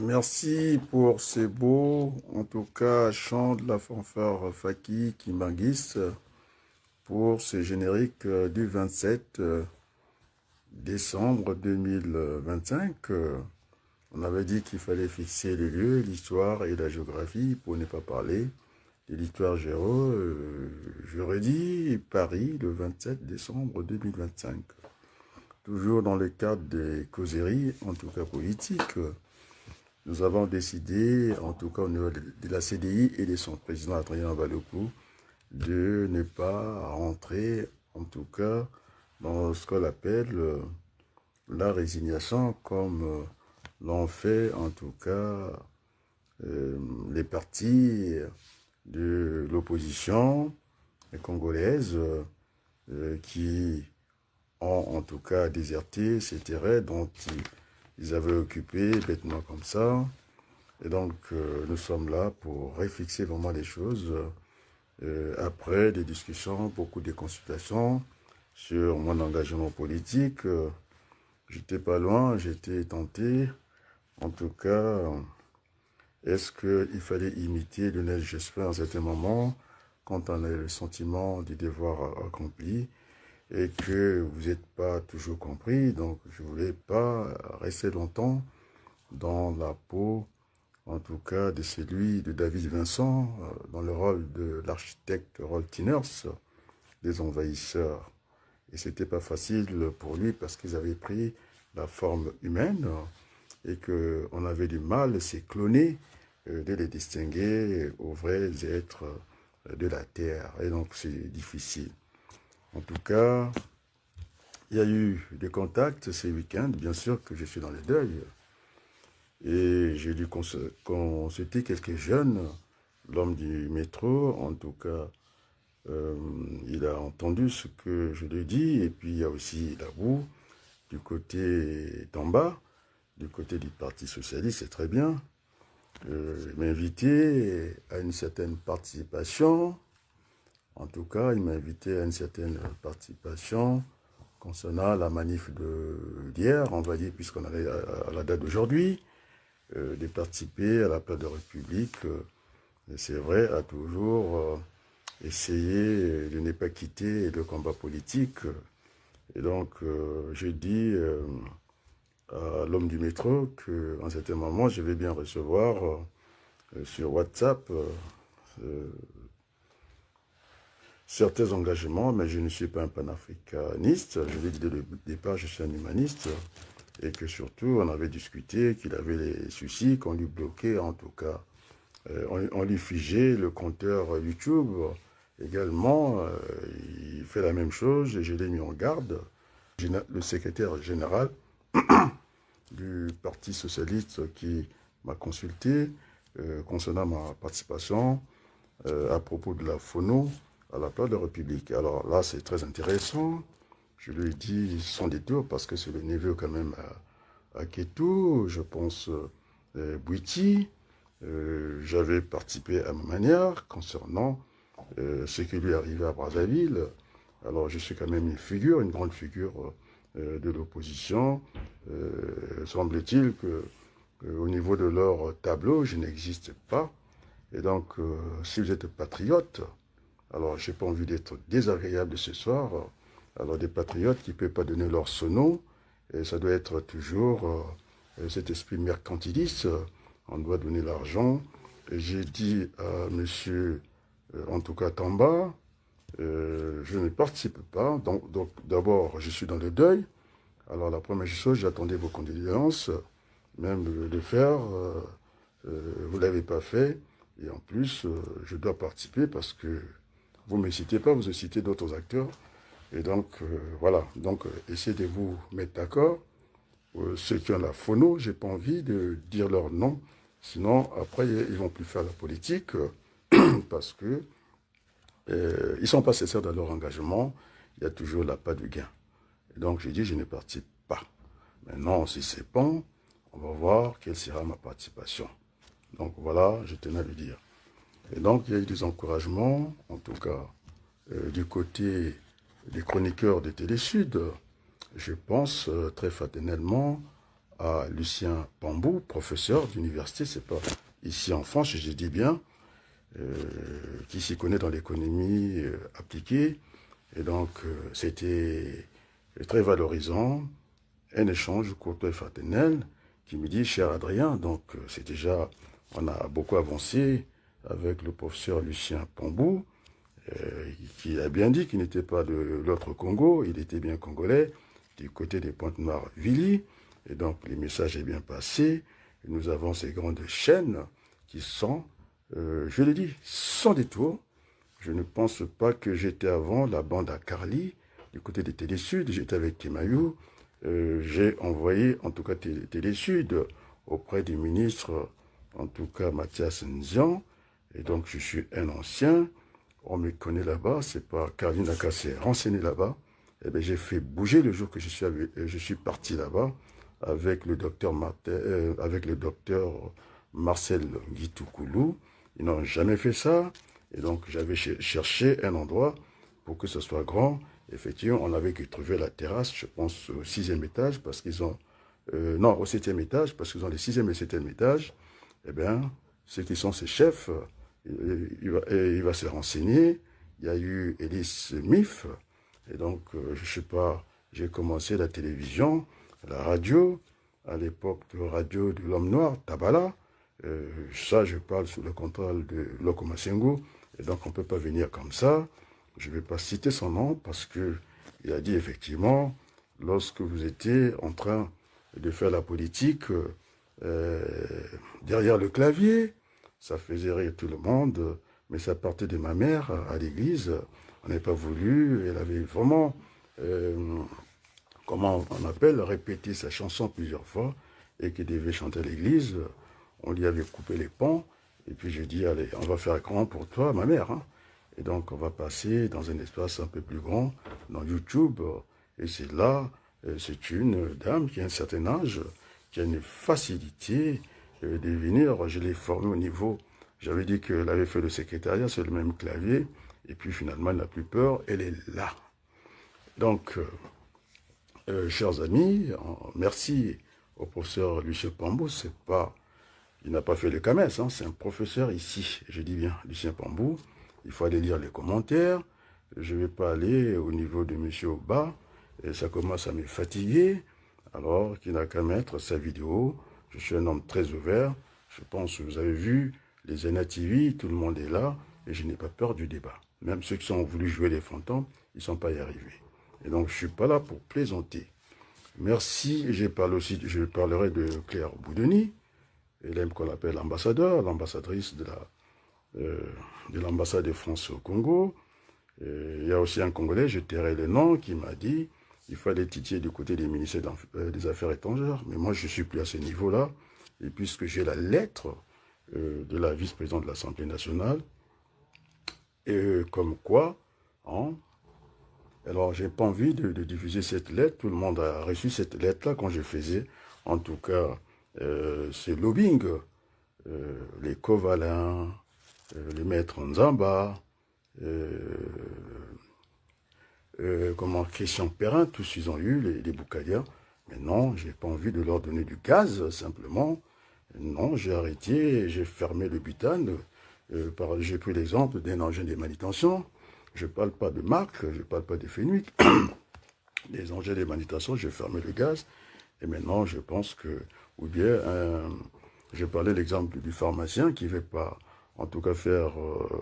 Merci pour ces beaux, en tout cas, chants de la fanfare Faki Kimbanguis pour ce générique du 27 décembre 2025. On avait dit qu'il fallait fixer les lieux, l'histoire et la géographie pour ne pas parler de l'histoire géo. J'aurais dit Paris le 27 décembre 2025. Toujours dans le cadre des causeries, en tout cas politiques. Nous avons décidé, en tout cas au niveau de la CDI et de son président Adrien Balokou, de ne pas rentrer, en tout cas, dans ce qu'on appelle la résignation, comme l'ont fait, en tout cas, les partis de l'opposition congolaise qui ont, en tout cas, déserté ces terrains dont ils avaient occupé bêtement comme ça. Et donc, nous sommes là pour réfixer vraiment les choses. Après des discussions, beaucoup de consultations sur mon engagement politique. J'étais pas loin, j'étais tenté. En tout cas, est-ce qu'il fallait imiter Lionel Jospin à un certain moment, quand on a le sentiment du devoir accompli et que vous n'êtes pas toujours compris? Donc, je ne voulais pas rester longtemps dans la peau, en tout cas, de celui de David Vincent, dans le rôle de l'architecte Rolf Tinners, des envahisseurs. Et c'était pas facile pour lui parce qu'ils avaient pris la forme humaine et qu'on avait du mal, c'est cloner, de les distinguer aux vrais êtres de la terre. Et donc, c'est difficile. En tout cas, il y a eu des contacts ces week-ends, bien sûr que je suis dans le deuil. Et j'ai dû consulter quelques jeunes, l'homme du métro, en tout cas, il a entendu ce que je lui dis, et puis il y a aussi Labou, du côté d'en bas, du côté du Parti Socialiste, c'est très bien. Il m'a invité à une certaine participation, en tout cas, il m'a invité à une certaine participation concernant la manif d'hier, on va dire, puisqu'on allait à la date d'aujourd'hui, de participer à la place de République. C'est vrai, a toujours essayé de ne pas quitter le combat politique. Et donc, j'ai dit à l'homme du métro qu'en certain moment, je vais bien recevoir sur WhatsApp certains engagements, mais je ne suis pas un panafricaniste. Je l'ai dit dès le départ, je suis un humaniste. Et que surtout, on avait discuté qu'il avait les soucis, qu'on lui bloquait, en tout cas. On lui figeait le compteur YouTube. Également, il fait la même chose, et je l'ai mis en garde. Le secrétaire général du Parti Socialiste qui m'a consulté concernant ma participation à propos de la phono à la place de la République. Alors là, c'est très intéressant. Je lui ai dit sans détour, parce que c'est le neveu quand même à Ketou, je pense Bouiti. J'avais participé à ma manière concernant ce qui lui arrivait à Brazzaville. Alors je suis quand même une figure, une grande figure de l'opposition. Semble-t-il que au niveau de leur tableau, je n'existe pas. Et donc, si vous êtes patriote, alors j'ai pas envie d'être désagréable ce soir. Alors des patriotes qui ne peuvent pas donner leur sono, et ça doit être toujours cet esprit mercantiliste. On doit donner l'argent. Et j'ai dit à monsieur, en tout cas Tamba, je ne participe pas. Donc d'abord, je suis dans le deuil. Alors la première chose, j'attendais vos condoléances, même de faire. Vous ne l'avez pas fait. Et en plus, je dois participer parce que vous ne me citez pas, vous citez d'autres acteurs. Et donc, voilà. Donc, essayez de vous mettre d'accord. Ceux qui ont la phono, j'ai pas envie de dire leur nom. Sinon, après, ils vont plus faire la politique parce que ils sont pas sincères dans leur engagement. Il y a toujours la pas de gain. Et donc, j'ai dit, je ne participe pas. Maintenant, si c'est bon, on va voir quelle sera ma participation. Donc, voilà, je tenais à le dire. Et donc, il y a eu des encouragements, en tout cas, du côté des chroniqueurs de Télé Sud. Je pense très fraternellement à Lucien Pambou, professeur d'université, c'est pas ici en France, je dis bien, qui s'y connaît dans l'économie appliquée. Et donc, c'était très valorisant, un échange courtois et fraternel qui me dit, cher Adrien, donc c'est déjà, on a beaucoup avancé avec le professeur Lucien Pambou, qui a bien dit qu'il n'était pas de l'autre Congo, il était bien congolais, du côté des Pointe-Noires Villy, et donc les messages est bien passé. Et nous avons ces grandes chaînes qui sont, je l'ai dit, sans détour. Je ne pense pas que j'étais avant la bande à Carly, du côté des Télé-Sud, j'étais avec Kemayou. J'ai envoyé, en tout cas, Télé-Sud auprès du ministre, en tout cas Mathias Nzian, et donc je suis un ancien. On me connaît là-bas, c'est pas Carly Naka s'est renseigné là-bas. Eh bien, j'ai fait bouger le jour que je suis parti là-bas avec le docteur Marcel Guitoukoulou. Ils n'ont jamais fait ça. Et donc, j'avais cherché un endroit pour que ce soit grand. Effectivement, on avait que trouver la terrasse, je pense, au 6e étage, parce qu'ils ont... non, au 7e étage, parce qu'ils ont les 6e et 7e étages. Eh bien, ceux qui sont ses chefs, il va se renseigner. Il y a eu Elise Mif, et donc, je sais pas, j'ai commencé la télévision, la radio, à l'époque de radio de l'homme noir, Tabala. Ça, je parle sous le contrôle de Loko Masengo, et donc on ne peut pas venir comme ça. Je ne vais pas citer son nom parce qu'il a dit effectivement, lorsque vous étiez en train de faire la politique derrière le clavier, ça faisait rire tout le monde, mais ça partait de ma mère à l'église. On n'avait pas voulu, elle avait vraiment, comment on appelle, répété sa chanson plusieurs fois et qu'elle devait chanter à l'église. On lui avait coupé les ponts et puis j'ai dit, allez, on va faire grand pour toi, ma mère. Hein. Et donc on va passer dans un espace un peu plus grand, dans YouTube. Et c'est là, c'est une dame qui a un certain âge, qui a une facilité de venir. Je l'ai formée au niveau, j'avais dit qu'elle avait fait le secrétariat sur le même clavier. Et puis finalement, elle n'a plus peur, elle est là. Donc, chers amis, merci au professeur Lucien Pambou. Il n'a pas fait le CAMES, hein, c'est un professeur ici, je dis bien, Lucien Pambou. Il faut aller lire les commentaires. Je ne vais pas aller au niveau de M. Oba, et ça commence à me fatiguer. Alors qu'il n'a qu'à mettre sa vidéo. Je suis un homme très ouvert. Je pense que vous avez vu les Zena TV, tout le monde est là, et je n'ai pas peur du débat. Même ceux qui ont voulu jouer les fantômes, ils ne sont pas y arrivés. Et donc, je ne suis pas là pour plaisanter. Merci. Je parlerai de Claire Boudeni. Elle aime qu'on l'appelle ambassadeur, l'ambassadrice de l'ambassade de France au Congo. Il y a aussi un Congolais, je tairai le nom, qui m'a dit il fallait titiller du côté des ministères des Affaires étrangères. Mais moi, je ne suis plus à ce niveau-là. Et puisque j'ai la lettre de la vice-présidente de l'Assemblée nationale, et comme quoi, hein, alors j'ai pas envie de diffuser cette lettre. Tout le monde a reçu cette lettre-là quand je faisais, en tout cas, ce lobbying. Les Covalin, les maîtres Nzamba, comment Christian Perrin, tous ils ont eu, les Boucadia. Mais non, j'ai pas envie de leur donner du gaz, simplement. Non, j'ai arrêté, j'ai fermé le butane. J'ai pris l'exemple d'un engin de manutention. Je ne parle pas de marque, je ne parle pas de Fenwick. Les engins de manutention, j'ai fermé le gaz. Et maintenant, je pense que, ou bien, j'ai parlé de l'exemple du pharmacien qui ne veut pas, en tout cas, faire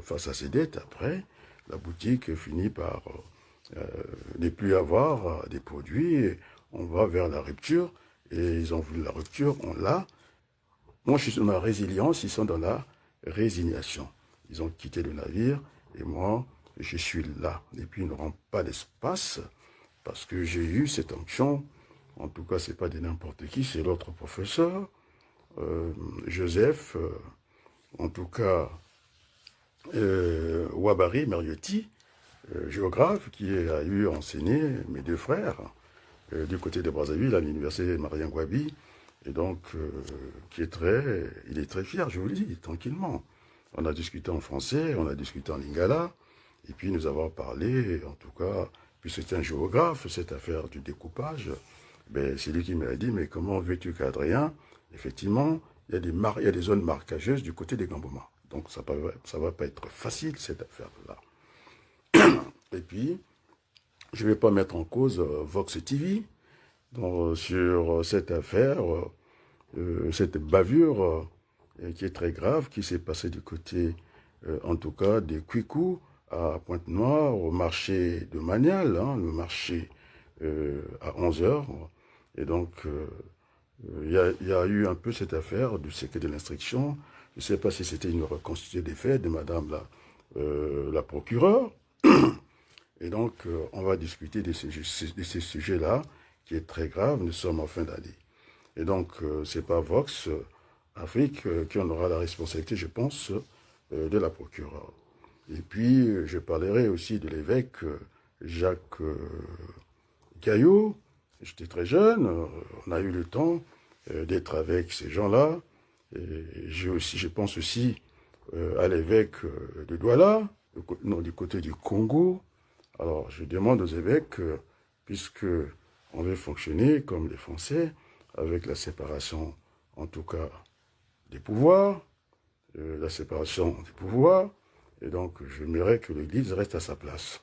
face à ses dettes. Après, la boutique finit par ne plus avoir des produits. On va vers la rupture. Et ils ont voulu la rupture, on l'a. Moi, je suis dans la résilience, ils sont dans la résignation. Ils ont quitté le navire et moi, je suis là. Et puis, ils n'auront pas d'espace parce que j'ai eu cette onction. En tout cas, ce n'est pas de n'importe qui, c'est l'autre professeur, Joseph, en tout cas, Wabari Mariotti, géographe, qui a eu enseigné mes deux frères du côté de Brazzaville à l'université Marien Gwabi. Et donc, il est très fier, je vous le dis, tranquillement. On a discuté en français, on a discuté en lingala, et puis nous avons parlé, en tout cas, puis c'est un géographe, cette affaire du découpage, Ben, c'est lui qui m'a dit, mais comment veux-tu qu'Adrien, effectivement, il y a des zones marquageuses du côté des Gamboma. Donc ça va pas être facile, cette affaire-là. Et puis, je ne vais pas mettre en cause Vox TV sur cette affaire, cette bavure qui est très grave, qui s'est passée du côté, en tout cas, des Kwiku à Pointe-Noire, au marché de Manial, hein, le marché à 11 heures. Et donc, il y a eu un peu cette affaire du secret de l'instruction. Je ne sais pas si c'était une reconstitution des faits de madame la procureure. Et donc, on va discuter de ces sujets-là, qui est très grave. Nous sommes en fin d'année. Et donc, ce n'est pas Vox Afrique qui en aura la responsabilité, je pense, de la procureure. Et puis, je parlerai aussi de l'évêque Jacques Gaillot. J'étais très jeune, on a eu le temps d'être avec ces gens-là. Je pense aussi à l'évêque de Douala, du côté du Congo. Alors, je demande aux évêques, puisque on veut fonctionner comme les Français, avec la séparation, en tout cas, des pouvoirs, et donc j'aimerais que l'Église reste à sa place.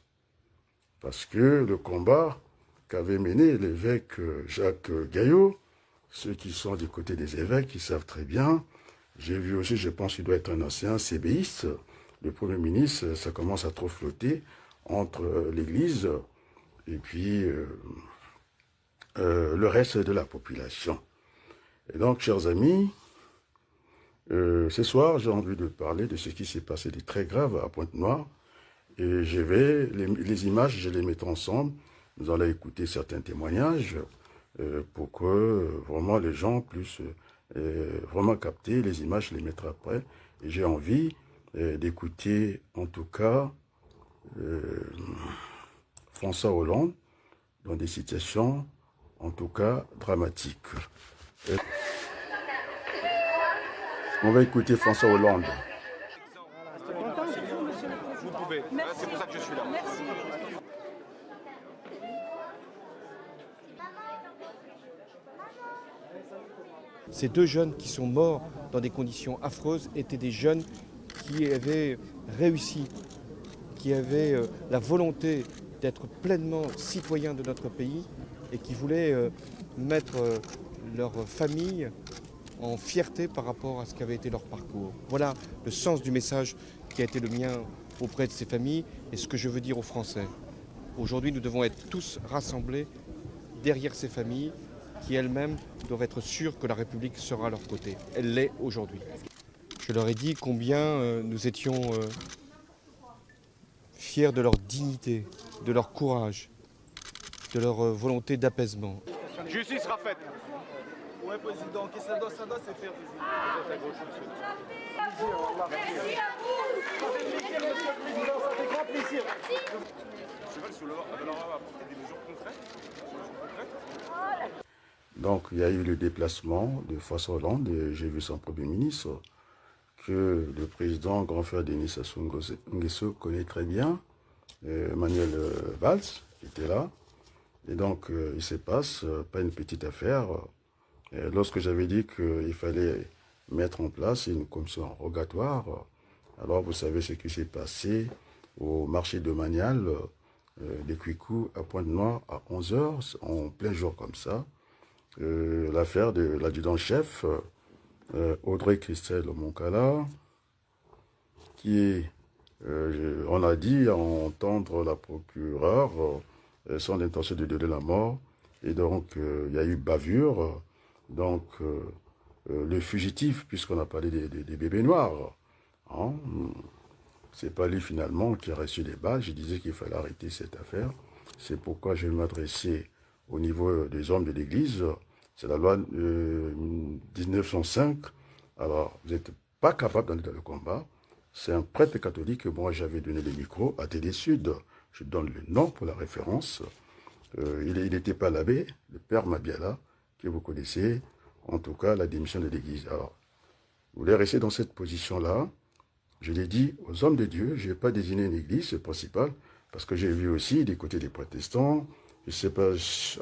Parce que le combat qu'avait mené l'évêque Jacques Gaillot, ceux qui sont du côté des évêques, ils savent très bien. J'ai vu aussi, je pense qu'il doit être un ancien CBiste. Le Premier ministre, ça commence à trop flotter entre l'Église et puis le reste de la population. Et donc, chers amis, ce soir, j'ai envie de parler de ce qui s'est passé de très grave à Pointe-Noire. Et je vais, les images, je les mettrai ensemble. Nous allons écouter certains témoignages pour que vraiment les gens puissent vraiment capter les images, je les mettrai après. Et j'ai envie d'écouter, en tout cas, François Hollande dans des situations, en tout cas, dramatiques. On va écouter François Hollande. Vous pouvez. C'est pour ça que je suis là. Merci. Ces deux jeunes qui sont morts dans des conditions affreuses étaient des jeunes qui avaient réussi, qui avaient la volonté d'être pleinement citoyens de notre pays et qui voulaient mettre leur famille en fierté par rapport à ce qu'avait été leur parcours. Voilà le sens du message qui a été le mien auprès de ces familles et ce que je veux dire aux Français. Aujourd'hui, nous devons être tous rassemblés derrière ces familles qui elles-mêmes doivent être sûres que la République sera à leur côté. Elle l'est aujourd'hui. Je leur ai dit combien nous étions fiers de leur dignité, de leur courage, de leur volonté d'apaisement. Justice sera faite. Ouais, président, qu'est-ce que ça doit se faire, président? Merci à vous. Ça fait grand plaisir. Cheval sur l'or, alors on va apporter des mesures concrètes. Donc, il y a eu le déplacement de François Hollande, et j'ai vu son Premier ministre, que le président grand frère Denis Sassou Nguesso connaît très bien, Manuel Valls, qui était là. Et donc, il se passe pas une petite affaire. Lorsque j'avais dit qu'il fallait mettre en place une commission rogatoire, alors vous savez ce qui s'est passé au marché de Manial, des Kwiku à Pointe-Noire à 11 heures, en plein jour comme ça. L'affaire de l'adjudant-chef Audrey Christelle Moncala, qui est, on a dit à entendre la procureure sans l'intention de donner la mort, et donc il y a eu bavure, donc le fugitif, puisqu'on a parlé des bébés noirs, hein, c'est pas lui finalement qui a reçu les balles. Je disais qu'il fallait arrêter cette affaire, c'est pourquoi je vais m'adresser au niveau des hommes de l'Église. C'est la loi 1905. Alors, vous n'êtes pas capable d'aller dans le combat. C'est un prêtre catholique que moi j'avais donné le micro à Télé Sud. Je donne le nom pour la référence. Il n'était pas l'abbé, le père Mabiala, que vous connaissez, en tout cas la démission de l'Église. Alors, vous voulez rester dans cette position-là. Je l'ai dit aux hommes de Dieu, je n'ai pas désigné une église principale, parce que j'ai vu aussi des côtés des protestants. Je ne sais pas,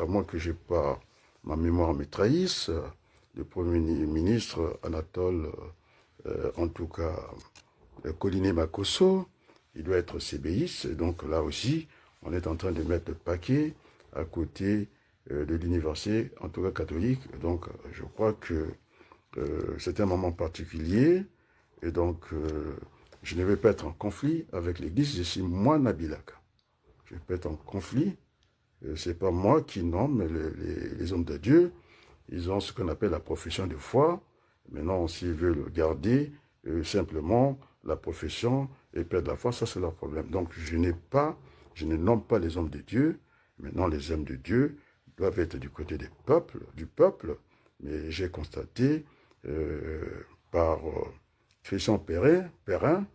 à moins que je n'ai pas ma mémoire me trahisse, le Premier ministre Anatole, en tout cas, Coliné Makosso, il doit être CBiste. Donc là aussi, on est en train de mettre le paquet à côté de l'université, en tout cas catholique. Donc je crois que c'est un moment particulier. Et donc, je ne vais pas être en conflit avec l'Église. Je suis moi, Nabilaka. Je peux être en conflit. Ce n'est pas moi qui nomme les hommes de Dieu. Ils ont ce qu'on appelle la profession de foi. Maintenant, s'ils veulent garder simplement la profession et perdre la foi, ça c'est leur problème. Donc, je ne nomme pas les hommes de Dieu. Maintenant, les hommes de Dieu doivent être du côté du peuple. Mais j'ai constaté par Christian Perrin,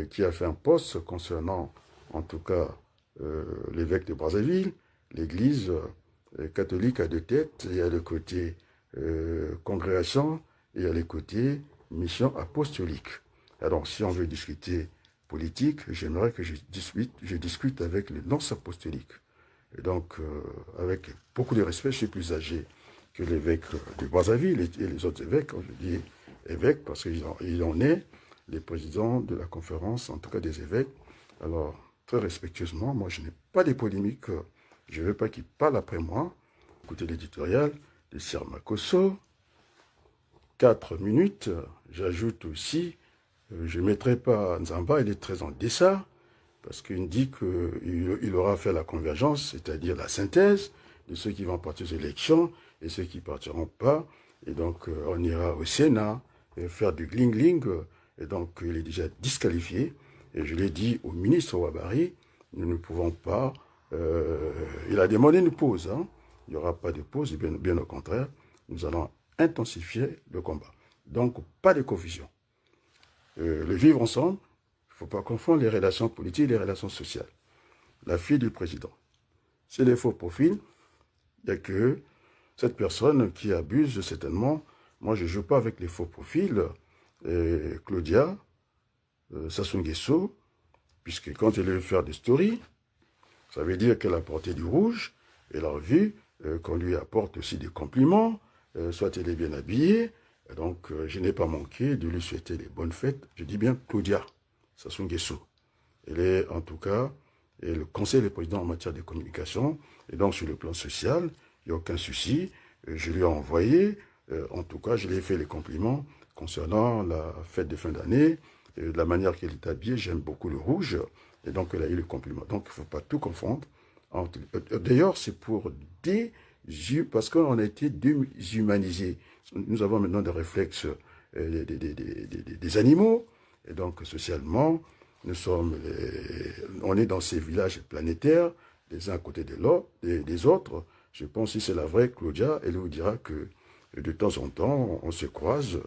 qui a fait un poste concernant, en tout cas, l'évêque de Brazzaville, l'église catholique a deux têtes. Il y a le côté congrégation et il y a le côté mission apostolique. Alors, si on veut discuter politique, j'aimerais que je discute avec les nonces apostoliques. Et donc, avec beaucoup de respect, je suis plus âgé que l'évêque de Brazzaville et les autres évêques. Quand je dis évêque, parce qu'il en est les présidents de la conférence, en tout cas des évêques. Alors, très respectueusement, moi, je n'ai pas de polémiques. Je ne veux pas qu'il parle après moi. Écoutez l'éditorial de Sir Makosso. 4 minutes. J'ajoute aussi, je ne mettrai pas Nzamba, il est très en deçà, parce qu'il dit qu'il aura fait la convergence, c'est-à-dire la synthèse de ceux qui vont partir aux élections et ceux qui ne partiront pas. Et donc, on ira au Sénat faire du gling-gling. Et donc, il est déjà disqualifié. Et je l'ai dit au ministre Ouabari, nous ne pouvons pas... il a demandé une pause. Hein. Il n'y aura pas de pause, bien au contraire. Nous allons intensifier le combat. Donc, pas de confusion. Le vivre ensemble, il ne faut pas confondre les relations politiques et les relations sociales. La fille du président, c'est les faux profils. Il n'y a que cette personne qui abuse certainement. Moi, je ne joue pas avec les faux profils. Claudia Sassou Nguesso, puisque quand elle veut faire des stories, ça veut dire qu'elle a porté du rouge. Elle a vu qu'on lui apporte aussi des compliments, soit elle est bien habillée. Et donc, je n'ai pas manqué de lui souhaiter les bonnes fêtes. Je dis bien Claudia Sassou Nguesso. Elle est, en tout cas, elle conseille le président en matière de communication. Et donc, sur le plan social, il n'y a aucun souci. Je lui ai envoyé, en tout cas, je lui ai fait les compliments concernant la fête de fin d'année. De la manière qu'elle est habillée, j'aime beaucoup le rouge. Et donc, elle a eu le compliment. Donc, il ne faut pas tout confondre. D'ailleurs, c'est pour parce qu'on a été déshumanisés. Nous avons maintenant des réflexes des animaux. Et donc, socialement, on est dans ces villages planétaires, les uns à côté des autres. Je pense que si c'est la vraie Claudia, elle vous dira que de temps en temps, on se croise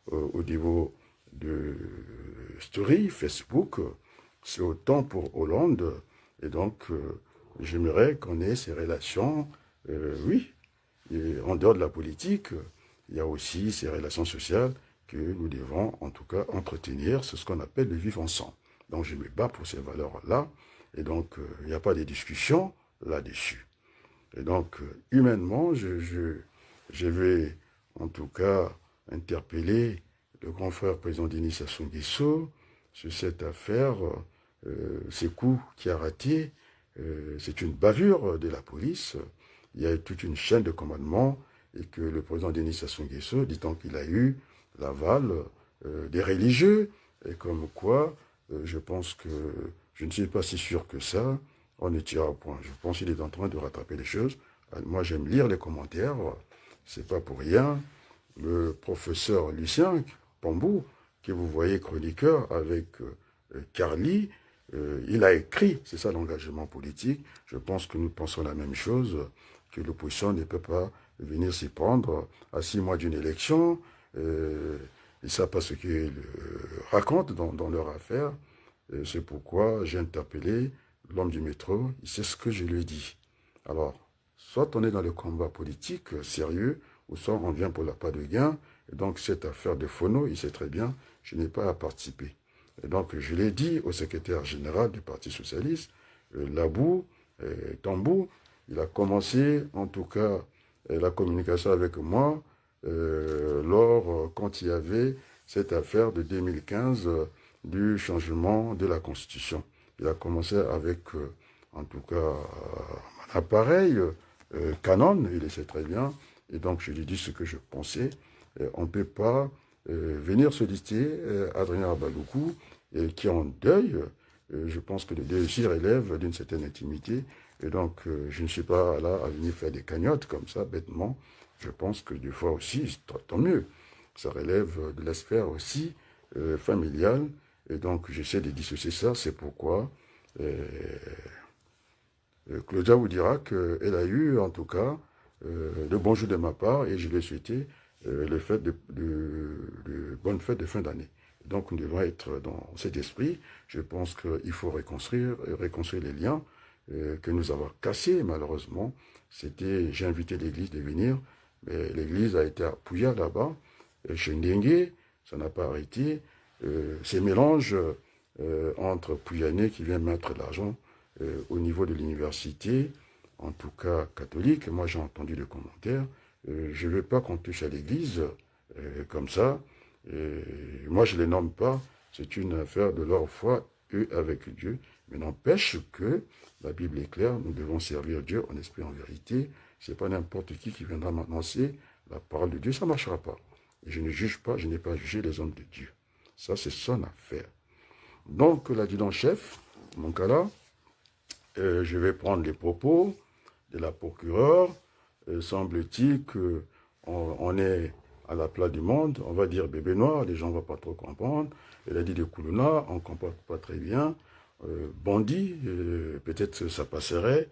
au niveau de story, Facebook. C'est autant pour Hollande. Et donc, j'aimerais qu'on ait ces relations, oui. Et en dehors de la politique, il y a aussi ces relations sociales que nous devons, en tout cas, entretenir. C'est ce qu'on appelle le vivre ensemble. Donc, je me bats pour ces valeurs-là. Et donc, il n'y a pas de discussion là-dessus. Et donc, humainement, je vais, en tout cas, interpeller le grand frère président Denis Sassou Nguesso sur cette affaire, ces coups qu'il a ratés. C'est une bavure de la police. Il y a toute une chaîne de commandement et que le président Denis Sassou Nguesso, dit-on qu'il a eu l'aval des religieux, et comme quoi, je pense que je ne suis pas si sûr que ça, on ne tire au point. Je pense qu'il est en train de rattraper les choses. Moi, j'aime lire les commentaires, c'est pas pour rien. Le professeur Lucien Pambou, que vous voyez chroniqueur avec Carly, il a écrit, c'est ça l'engagement politique. Je pense que nous pensons la même chose, que l'opposition ne peut pas venir s'y prendre à 6 mois d'une élection. Ils ne savent pas ce qu'ils racontent dans leur affaire. C'est pourquoi j'ai interpellé l'homme du métro, il sait ce que je lui ai dit. Alors, soit on est dans le combat politique sérieux, ou soit on vient pour la part de gain. Et donc, cette affaire de Fono, il sait très bien, je n'ai pas à participer. Et donc, je l'ai dit au secrétaire général du Parti socialiste, Labou, Tambou, il a commencé, en tout cas, la communication avec moi quand il y avait cette affaire de 2015 du changement de la Constitution. Il a commencé avec, en tout cas, un appareil Canon, il le sait très bien, et donc je lui ai dit ce que je pensais. On ne peut pas venir solliciter Adrien Abaloukou, qui est en deuil. Je pense que le deuil aussi relève d'une certaine intimité, et donc je ne suis pas là à venir faire des cagnottes comme ça, bêtement. Je pense que des fois aussi, tant mieux. Ça relève de la sphère aussi familiale, et donc j'essaie de dissocier ça. C'est pourquoi Claudia vous dira qu'elle a eu, en tout cas, de bonjour de ma part, et je lui ai souhaité de bonnes fêtes de fin d'année. Donc nous devons être dans cet esprit. Je pense qu'il faut reconstruire les liens que nous avons cassés, malheureusement. J'ai invité l'église de venir, mais l'église a été à Pouya là-bas, chez Ndengue, ça n'a pas arrêté. Ces mélanges entre Pouyanais qui vient mettre l'argent au niveau de l'université, en tout cas catholique, moi j'ai entendu des commentaires, je ne veux pas qu'on touche à l'église comme ça, moi je ne les nomme pas, c'est une affaire de leur foi, eux avec Dieu, mais n'empêche que la Bible est claire, nous devons servir Dieu en esprit et en vérité, c'est pas n'importe qui viendra m'annoncer la parole de Dieu, ça ne marchera pas. Et je ne juge pas, je n'ai pas jugé les hommes de Dieu. Ça, c'est son affaire. Donc, l'adjudant-chef, mon cas là, je vais prendre les propos de la procureure. Semble-t-il qu'on est à la place du monde, on va dire bébé noir, les gens ne vont pas trop comprendre. Elle a dit de Koulouna, on ne comprend pas très bien. Bandit, peut-être ça passerait.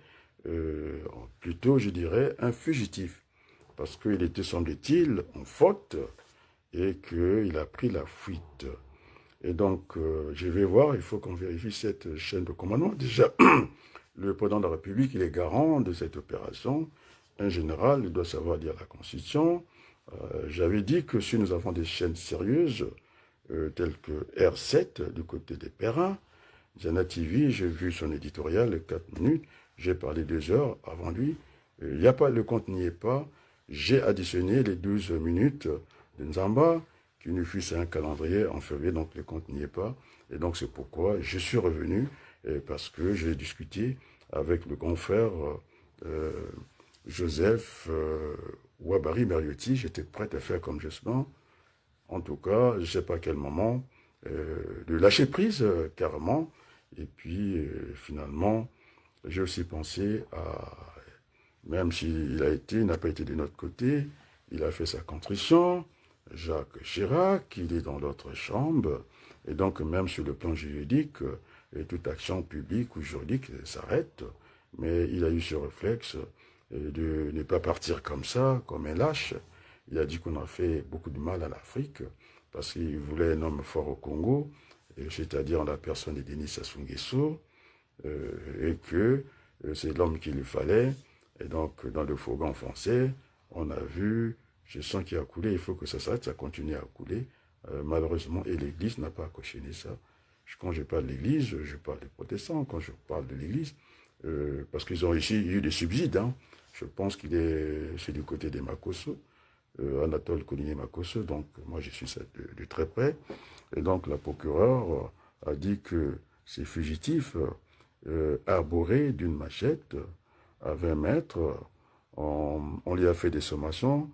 Plutôt, je dirais, un fugitif. Parce qu'il était, semble-t-il, en faute et qu'il a pris la fuite. Et donc, je vais voir, il faut qu'on vérifie cette chaîne de commandement. Déjà, le président de la République, il est garant de cette opération. Un général, il doit savoir lire la Constitution. J'avais dit que si nous avons des chaînes sérieuses, telles que R7, du côté des Perrins, Jana TV, j'ai vu son éditorial, 4 minutes, j'ai parlé 2 heures avant lui. Le compte n'y est pas. J'ai additionné les 12 minutes de Nzamba, qui nous fut un calendrier en février, donc le compte n'y est pas. Et donc c'est pourquoi je suis revenu, parce que j'ai discuté avec le confrère Joseph Ouabari Mariotti. J'étais prêt à faire comme Jospin. En tout cas, je ne sais pas à quel moment, de lâcher prise carrément. Et puis finalement, j'ai aussi pensé à, même s'il n'a pas été de notre côté, il a fait sa contrition. Jacques Chirac, il est dans l'autre chambre, et donc même sur le plan juridique, toute action publique ou juridique s'arrête, mais il a eu ce réflexe de ne pas partir comme ça, comme un lâche. Il a dit qu'on a fait beaucoup de mal à l'Afrique, parce qu'il voulait un homme fort au Congo, c'est-à-dire en la personne de Denis Sassou Nguesso, et que c'est l'homme qu'il lui fallait, et donc dans le fourgon français, on a vu, je sens qu'il a coulé, il faut que ça s'arrête, ça continue à couler, malheureusement, et l'Église n'a pas cautionné ça. Quand je parle de l'Église, je parle des protestants, quand je parle de l'Église, parce qu'ils ont ici eu des subsides, hein. Je pense c'est du côté des Makosso, Anatole Colligny Makosso, donc moi je suis ça de très près, et donc la procureure a dit que ces fugitifs arborés d'une machette à 20 mètres, on lui a fait des sommations.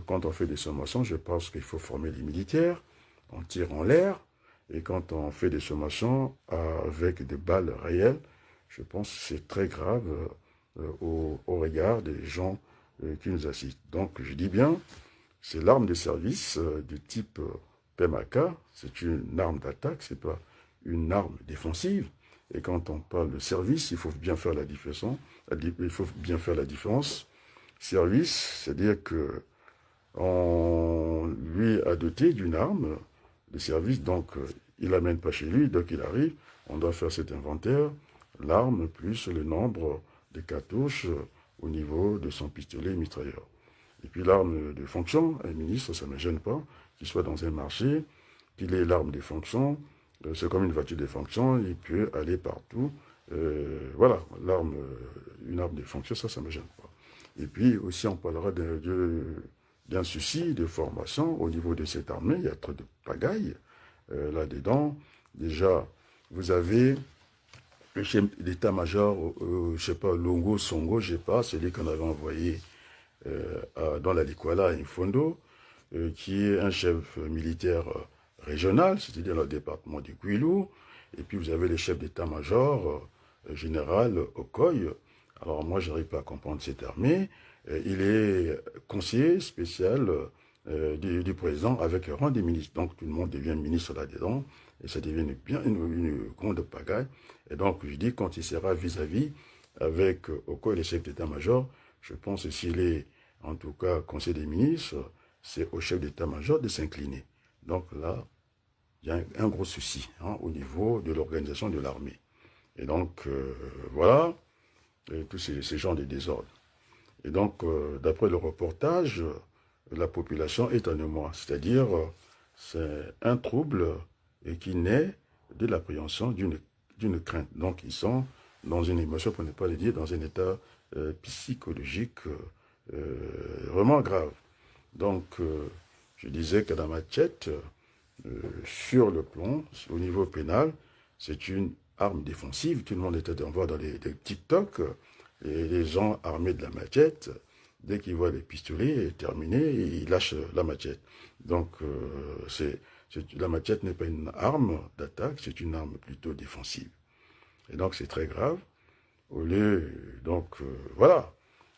Quand on fait des sommations, je pense qu'il faut former les militaires, on tire en l'air, et quand on fait des sommations avec des balles réelles, je pense que c'est très grave au regard des gens qui nous assistent. Donc je dis bien, c'est l'arme de service du type PMAK, c'est une arme d'attaque, c'est pas une arme défensive. Et quand on parle de service, il faut bien faire la différence. Service, c'est-à-dire que on lui a doté d'une arme de service, donc il l'amène pas chez lui, donc il arrive, on doit faire cet inventaire, l'arme plus le nombre de cartouches au niveau de son pistolet mitrailleur. Et puis l'arme de fonction, un ministre, ça ne me gêne pas, qu'il soit dans un marché, qu'il ait l'arme de fonction, c'est comme une voiture de fonction, il peut aller partout. Voilà, une arme de fonction, ça ne me gêne pas. Et puis aussi, on parlera d'un souci de formation au niveau de cette armée. Il y a trop de pagaille là-dedans. Déjà, vous avez le chef d'état-major, je ne sais pas, Longo, Songo, je ne sais pas, celui qu'on avait envoyé dans la Likwala à Infondo, qui est un chef militaire régional, c'est-à-dire le département du Kwilu. Et puis vous avez le chef d'état-major, général Okoye. Alors moi, je n'arrive pas à comprendre cette armée. Il est conseiller spécial du président avec un rang des ministres. Donc tout le monde devient ministre là-dedans. Et ça devient une grande pagaille. Et donc je dis, quand il sera vis-à-vis avec Okoye, le chef d'état-major, je pense que s'il est en tout cas conseiller des ministres, c'est au chef d'état-major de s'incliner. Donc là, il y a un gros souci au niveau de l'organisation de l'armée. Et donc, voilà, tous ces genres de désordres. Et donc, d'après le reportage, la population est en émoi. C'est-à-dire, c'est un trouble qui naît de l'appréhension d'une crainte. Donc, ils sont dans une émotion, pour ne pas le dire, dans un état psychologique vraiment grave. Donc, je disais que dans ma tête, sur le plan, au niveau pénal, c'est une arme défensive. Tout le monde était en voit dans les TikTok, et les gens armés de la machette, dès qu'ils voient les pistolets terminés, ils lâchent la machette. Donc, la machette n'est pas une arme d'attaque, c'est une arme plutôt défensive. Et donc, c'est très grave. Au lieu, donc, voilà.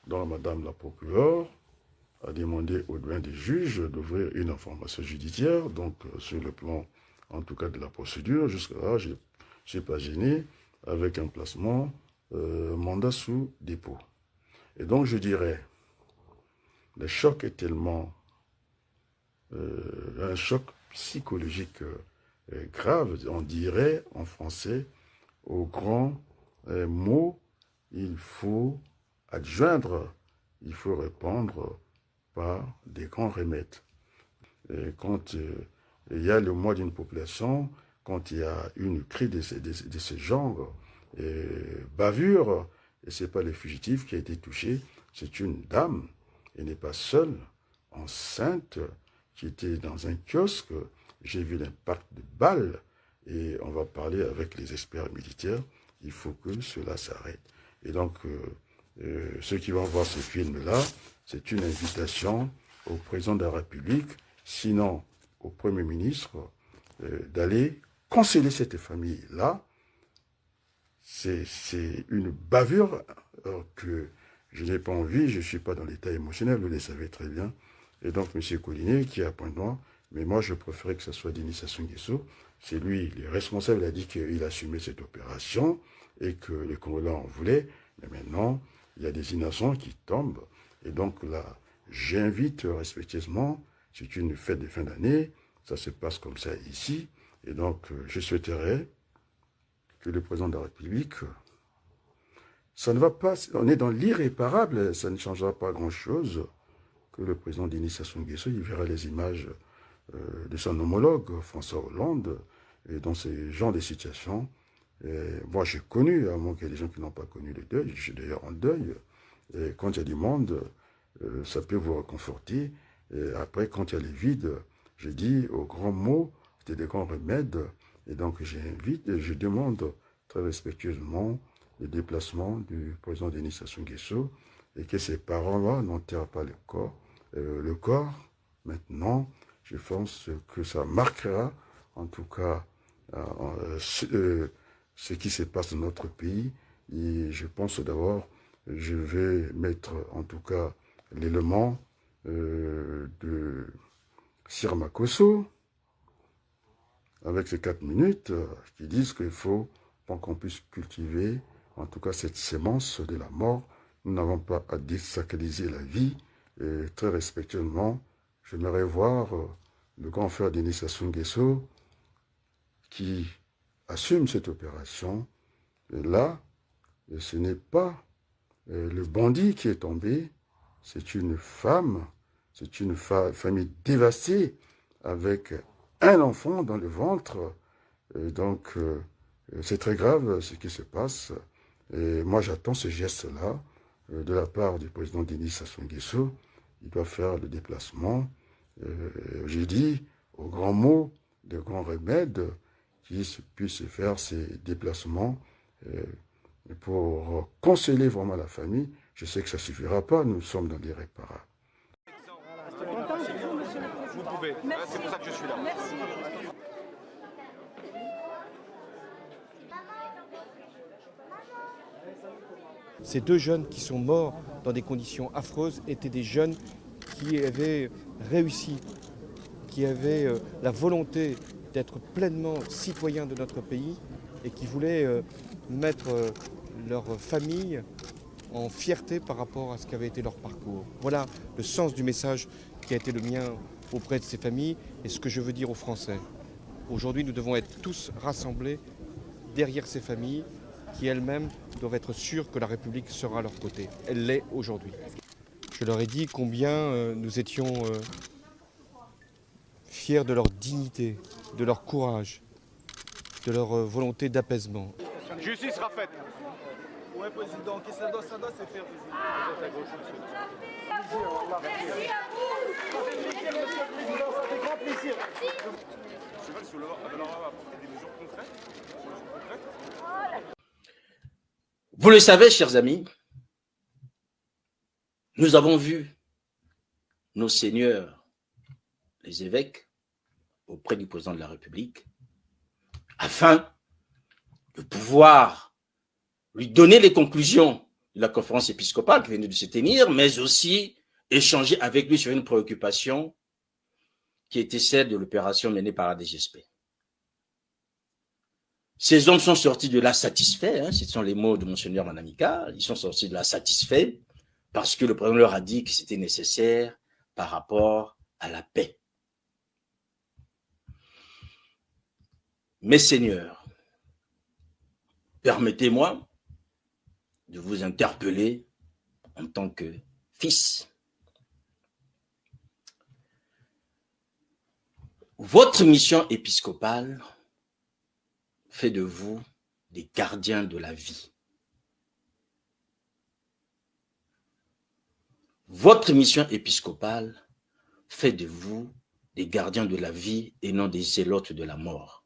Donc, Madame la procureure a demandé au doyen des juges d'ouvrir une information judiciaire, donc sur le plan, en tout cas, de la procédure. Jusque-là, je ne suis pas gêné avec un placement mandat sous dépôt. Et donc, je dirais, le choc est tellement un choc psychologique grave, on dirait en français, au grand mot, il faut adjoindre, il faut répondre par des grands remèdes. Et quand il y a le mois d'une population, quand il y a une crise de ce genre, bavure, et ce n'est pas le fugitif qui a été touché, c'est une dame, elle n'est pas seule, enceinte, qui était dans un kiosque, j'ai vu l'impact de balles, et on va parler avec les experts militaires, il faut que cela s'arrête. Et donc, ceux qui vont voir ce film-là, c'est une invitation au président de la République, sinon au Premier ministre, d'aller conseiller cette famille-là. C'est une bavure que je n'ai pas envie, je ne suis pas dans l'état émotionnel, vous le savez très bien. Et donc, M. Collinet, qui est à Pointe-Noire, mais moi, je préférais que ce soit Denis Sassou Nguesso. C'est lui, le responsable, il a dit qu'il assumait cette opération et que les Congolais en voulaient. Mais maintenant, il y a des innocents qui tombent. Et donc là, j'invite respectueusement, c'est une fête de fin d'année, ça se passe comme ça ici. Et donc, je souhaiterais que le président de la République, ça ne va pas, on est dans l'irréparable, ça ne changera pas grand-chose, que le président Denis Sassou Nguesso, il verra les images de son homologue, François Hollande, et dans ces genres de situations. Et moi, j'ai connu, à moins qu'il y ait des gens qui n'ont pas connu le deuil, je suis d'ailleurs en deuil, et quand il y a du monde, ça peut vous réconforter. Et après, quand il y a les vides, je dis aux grands mots, c'était des grands remèdes, et donc j'invite et je demande très respectueusement le déplacement du président Denis Sassou Nguesso, et que ces parents-là n'enterrent pas le corps. Le corps, maintenant, je pense que ça marquera, en tout cas, ce qui se passe dans notre pays. Et je pense d'abord, je vais mettre, en tout cas, l'élément de Sirmakosso, avec ces 4 minutes, qui disent qu'il faut, pour qu'on puisse cultiver, en tout cas, cette sémence de la mort. Nous n'avons pas à désacraliser la vie. Et très respectueusement, j'aimerais voir le grand frère Denis Sassou Nguesso qui assume cette opération. Et là, ce n'est pas le bandit qui est tombé, c'est une femme, c'est une famille dévastée avec un enfant dans le ventre. Et donc, c'est très grave ce qui se passe. Et moi, j'attends ce geste-là de la part du président Denis Sassou Nguesso. Il doit faire le déplacement, j'ai dit, au grand mot, de grands remèdes, qui puisse faire ces déplacements pour consoler vraiment la famille. Je sais que ça ne suffira pas, nous sommes dans l'irréparable. Vous pouvez. C'est pour ça que je suis là. Ces deux jeunes qui sont morts dans des conditions affreuses étaient des jeunes qui avaient réussi, qui avaient la volonté d'être pleinement citoyens de notre pays et qui voulaient mettre leur famille en fierté par rapport à ce qu'avait été leur parcours. Voilà le sens du message qui a été le mien auprès de ces familles et ce que je veux dire aux Français. Aujourd'hui, nous devons être tous rassemblés derrière ces familles qui elles-mêmes doivent être sûres que la République sera à leur côté. Elle l'est aujourd'hui. Je leur ai dit combien nous étions fiers de leur dignité, de leur courage, de leur volonté d'apaisement. Justice sera faite. Ouais, président, que ça doit se faire, président. Merci à vous. Ça fait grand plaisir. Cheval sur le va apporter des mesures concrètes. Vous le savez, chers amis, nous avons vu nos seigneurs, les évêques, auprès du président de la République, afin de pouvoir lui donner les conclusions de la conférence épiscopale qui venait de se tenir, mais aussi échanger avec lui sur une préoccupation qui était celle de l'opération menée par la DGSP. Ces hommes sont sortis de là satisfaits, ce sont les mots de Monseigneur Manamika, ils sont sortis de là satisfaits parce que le président leur a dit que c'était nécessaire par rapport à la paix. Mes seigneurs, permettez-moi de vous interpeller en tant que fils. Votre mission épiscopale fait de vous des gardiens de la vie. Votre mission épiscopale fait de vous des gardiens de la vie et non des zélotes de la mort.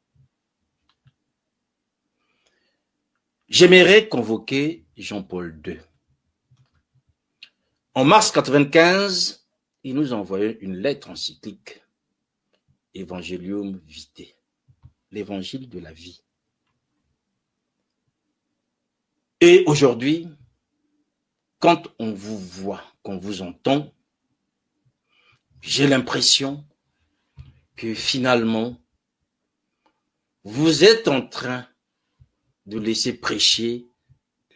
J'aimerais convoquer Jean-Paul II. En mars 1995, il nous a envoyé une lettre encyclique, Evangelium Vitae, l'évangile de la vie. Et aujourd'hui, quand on vous voit, qu'on vous entend, j'ai l'impression que finalement, vous êtes en train de laisser prêcher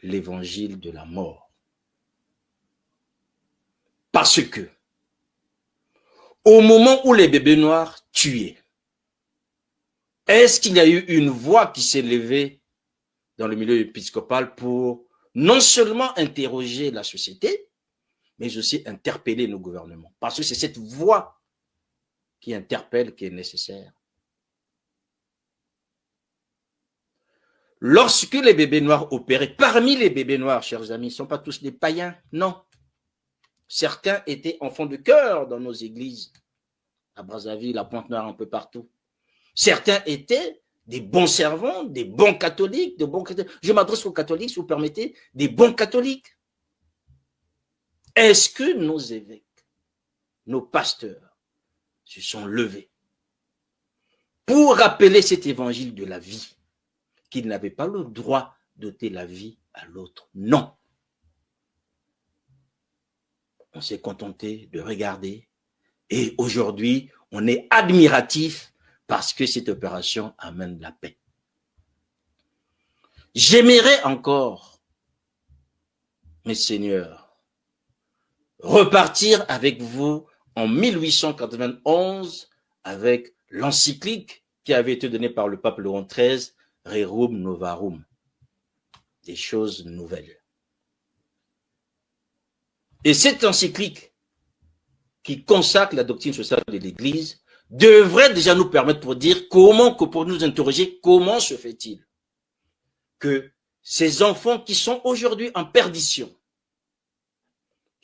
l'évangile de la mort. Parce que, au moment où les bébés noirs tuaient, est-ce qu'il y a eu une voix qui s'est levée dans le milieu épiscopal pour non seulement interroger la société, mais aussi interpeller nos gouvernements? Parce que c'est cette voix qui interpelle qui est nécessaire. Lorsque les bébés noirs opéraient, parmi les bébés noirs, chers amis, ne sont pas tous des païens, non. Certains étaient enfants de cœur dans nos églises, à Brazzaville, à Pointe-Noire, un peu partout. Certains étaient des bons servants, des bons catholiques, je m'adresse aux catholiques, si vous permettez, des bons catholiques. Est-ce que nos évêques, nos pasteurs se sont levés pour rappeler cet évangile de la vie, qu'ils n'avaient pas le droit d'ôter la vie à l'autre? Non. On s'est contenté de regarder et aujourd'hui, on est admiratif parce que cette opération amène la paix. J'aimerais encore, mes seigneurs, repartir avec vous en 1891 avec l'encyclique qui avait été donnée par le pape Léon XIII, Rerum Novarum, des choses nouvelles. Et cette encyclique qui consacre la doctrine sociale de l'Église devrait déjà nous permettre pour dire pour nous interroger comment se fait-il que ces enfants qui sont aujourd'hui en perdition,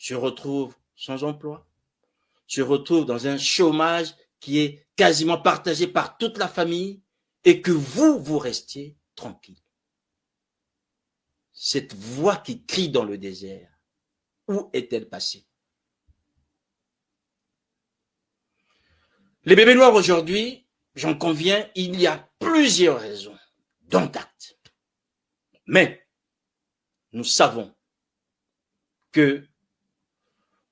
se retrouvent sans emploi, se retrouvent dans un chômage qui est quasiment partagé par toute la famille et que vous restiez tranquille. Cette voix qui crie dans le désert, où est-elle passée? Les bébés noirs aujourd'hui, j'en conviens, il y a plusieurs raisons, dont acte. Mais nous savons que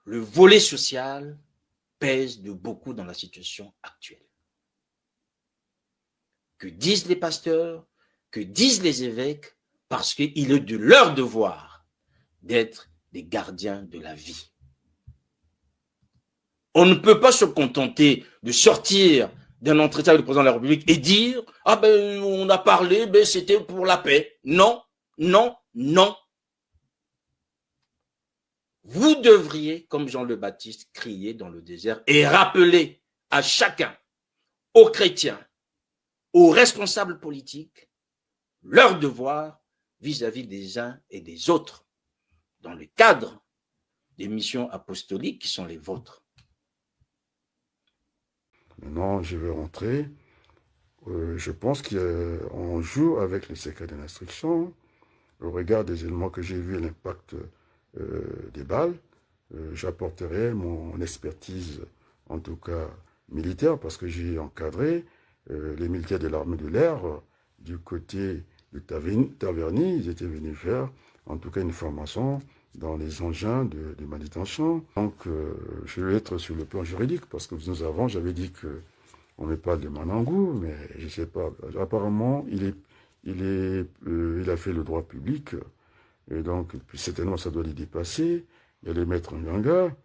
le volet social pèse de beaucoup dans la situation actuelle. Que disent les pasteurs, que disent les évêques, parce qu'il est de leur devoir d'être des gardiens de la vie. On ne peut pas se contenter de sortir d'un entretien avec le président de la République et dire « Ah ben, on a parlé, ben c'était pour la paix. » Non, non, non. Vous devriez, comme Jean le Baptiste, crier dans le désert et rappeler à chacun, aux chrétiens, aux responsables politiques, leur devoir vis-à-vis des uns et des autres, dans le cadre des missions apostoliques qui sont les vôtres. Maintenant, je vais rentrer. Je pense qu'on joue avec le secret de l'instruction. Au regard des éléments que j'ai vus et l'impact des balles, j'apporterai mon expertise, en tout cas militaire, parce que j'ai encadré les militaires de l'armée de l'air du côté de Taverny. Ils étaient venus faire, en tout cas, une formation dans les engins de manutention. Donc, je vais être sur le plan juridique, parce que nous avons, j'avais dit que on me parle de Manangou, mais je ne sais pas. Apparemment, il a fait le droit public, et donc, certainement, ça doit les dépasser. Il y a les maîtres Nganga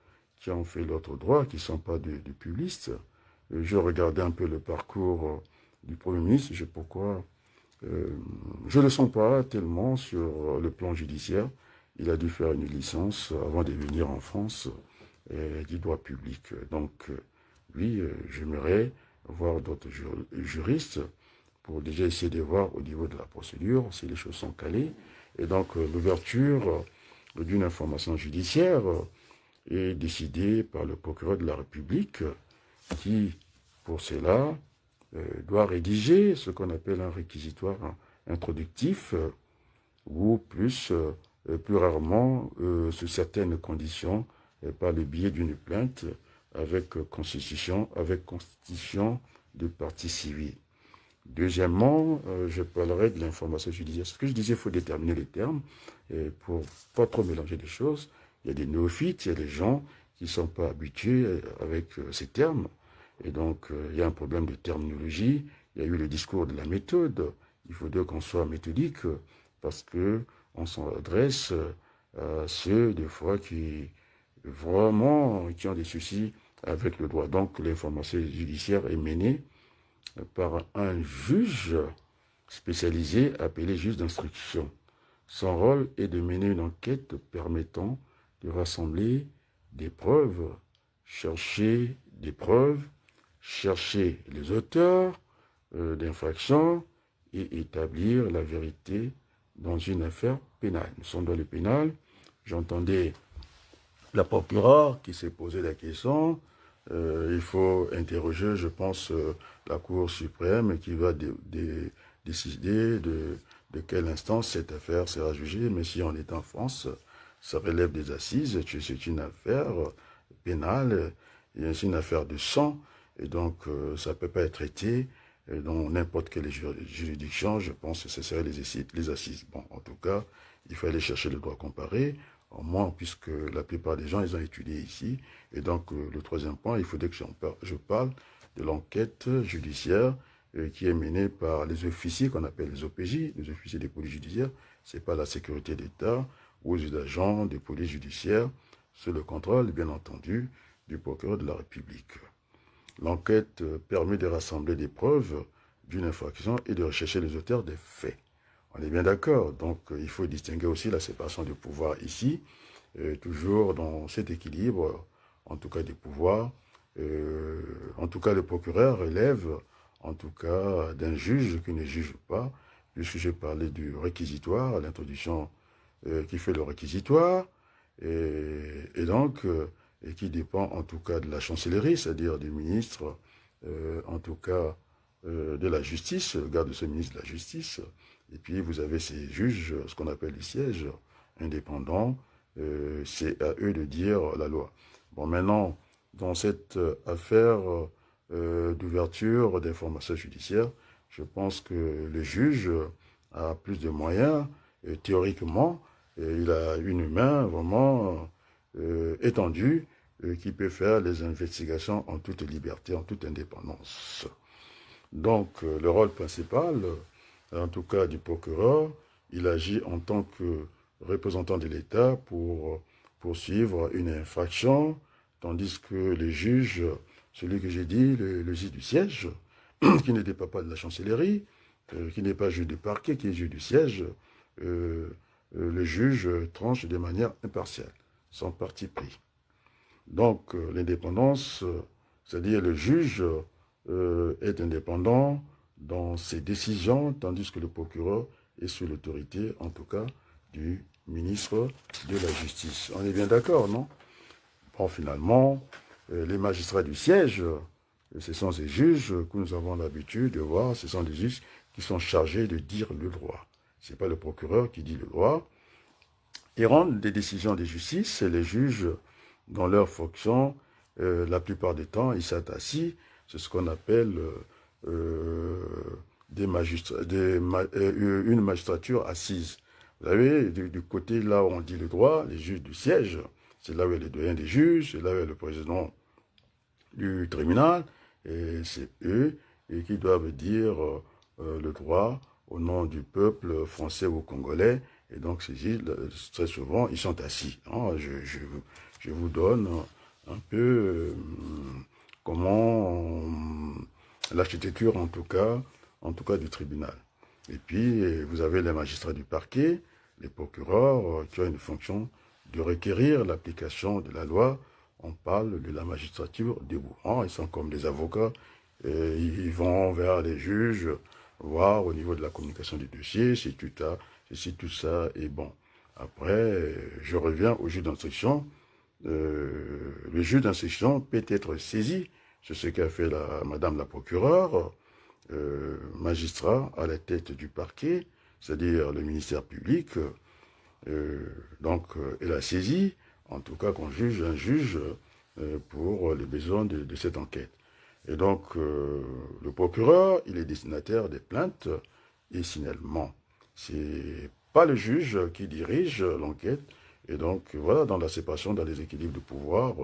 qui ont fait l'autre droit, qui ne sont pas des publicistes. Je regardais un peu le parcours du Premier ministre, je sais pourquoi. Je ne le sens pas tellement sur le plan judiciaire. Il a dû faire une licence avant de venir en France du droit public. Donc, oui, j'aimerais voir d'autres juristes pour déjà essayer de voir au niveau de la procédure si les choses sont calées. Et donc, l'ouverture d'une information judiciaire est décidée par le procureur de la République qui, pour cela, doit rédiger ce qu'on appelle un réquisitoire introductif ou plus rarement, sous certaines conditions, par le biais d'une plainte avec constitution de partie civile. Deuxièmement, je parlerai de l'information judiciaire. Ce que je disais, il faut déterminer les termes pour pas trop mélanger les choses. Il y a des néophytes, il y a des gens qui ne sont pas habitués avec ces termes. Et donc, il y a un problème de terminologie. Il y a eu le discours de la méthode. Il faudrait qu'on soit méthodique parce qu'on s'adresse à ceux, des fois, qui ont des soucis avec le droit. Donc, l'information judiciaire est menée par un juge spécialisé appelé juge d'instruction. Son rôle est de mener une enquête permettant de rassembler des preuves, chercher des preuves, chercher les auteurs d'infractions et établir la vérité dans une affaire pénale. Nous sommes dans le pénal. J'entendais la procureure qui s'est posé la question. Il faut interroger, je pense, la Cour suprême qui va décider de quelle instance cette affaire sera jugée. Mais si on est en France, ça relève des assises. C'est une affaire pénale, c'est une affaire de sang. Et donc, ça ne peut pas être traité dans n'importe quelle juridiction. Je pense que ce serait les assises. Bon, en tout cas, il faut aller chercher le droit comparé, au moins puisque la plupart des gens, ils ont étudié ici. Et donc, le troisième point, il faudrait que je parle de l'enquête judiciaire qui est menée par les officiers qu'on appelle les OPJ, les officiers des polices judiciaires. Ce n'est pas la sécurité d'État ou les agents des polices judiciaires, sous le contrôle, bien entendu, du procureur de la République. L'enquête permet de rassembler des preuves d'une infraction et de rechercher les auteurs des faits. On est bien d'accord. Donc, il faut distinguer aussi la séparation du pouvoir ici, toujours dans cet équilibre, en tout cas des pouvoirs. En tout cas, le procureur relève, en tout cas, d'un juge qui ne juge pas, puisque j'ai parlé du réquisitoire, l'introduction qui fait le réquisitoire. et qui dépend en tout cas de la chancellerie, c'est-à-dire du ministre, en tout cas de la justice, le garde de ce ministre de la justice. Et puis vous avez ces juges, ce qu'on appelle les sièges indépendants, c'est à eux de dire la loi. Bon, maintenant, dans cette affaire d'ouverture d'informations judiciaires, je pense que le juge a plus de moyens, théoriquement, il a une main vraiment étendue qui peut faire les investigations en toute liberté, en toute indépendance. Donc, le rôle principal, en tout cas du procureur, il agit en tant que représentant de l'État pour poursuivre une infraction, tandis que le juge, celui que j'ai dit, le juge du siège, qui ne dépend pas de la chancellerie, qui n'est pas juge du parquet, qui est juge du siège, le juge tranche de manière impartiale, sans parti pris. Donc, l'indépendance, c'est-à-dire le juge est indépendant dans ses décisions, tandis que le procureur est sous l'autorité, en tout cas, du ministre de la Justice. On est bien d'accord, non? Bon, finalement, les magistrats du siège, ce sont ces juges que nous avons l'habitude de voir, ce sont des juges qui sont chargés de dire le droit. Ce n'est pas le procureur qui dit le droit. Ils rendent des décisions de justice, et les juges, dans leur fonction, la plupart du temps, ils s'assient. C'est ce qu'on appelle une magistrature assise. Vous savez, du côté là où on dit le droit, les juges du siège, c'est là où il y a le doyen des juges, c'est là où il y a le président du tribunal, et c'est eux qui doivent dire le droit au nom du peuple français ou congolais. Et donc, ces juges, très souvent, ils sont assis. Hein. Je vous donne un peu comment l'architecture, en tout cas du tribunal. Et puis, vous avez les magistrats du parquet, les procureurs, qui ont une fonction de requérir l'application de la loi. On parle de la magistrature debout. Hein. Ils sont comme des avocats. Et ils vont vers les juges, voir au niveau de la communication du dossier, si tout ça est bon. Après, je reviens au juge d'instruction. Le juge d'instruction peut être saisi. C'est ce qu'a fait madame la procureure, magistrat à la tête du parquet, c'est-à-dire le ministère public. Donc, elle a saisi, en tout cas qu'on juge un juge pour les besoins de cette enquête. Et donc, le procureur, il est destinataire des plaintes et signalements. C'est pas le juge qui dirige l'enquête. Et donc, voilà, dans la séparation, dans les équilibres de pouvoir,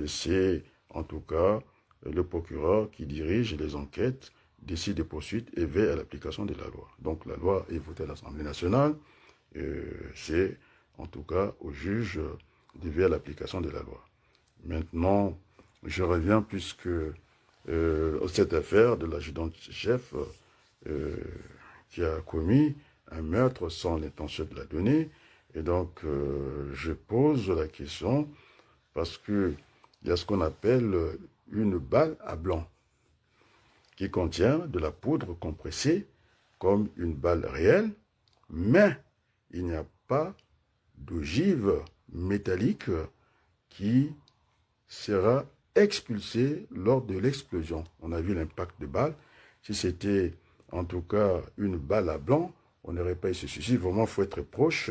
c'est en tout cas le procureur qui dirige les enquêtes, décide des poursuites et veille à l'application de la loi. Donc, la loi est votée à l'Assemblée nationale. C'est en tout cas au juge de veiller à l'application de la loi. Maintenant, je reviens puisque cette affaire de l'adjudant-chef qui a commis un meurtre sans l'intention de la donner. Et donc, je pose la question parce qu'il y a ce qu'on appelle une balle à blanc qui contient de la poudre compressée comme une balle réelle, mais il n'y a pas d'ogive métallique qui sera expulsée lors de l'explosion. On a vu l'impact de balle. Si c'était en tout cas une balle à blanc, on n'aurait pas eu ce souci. Vraiment, il faut être proche.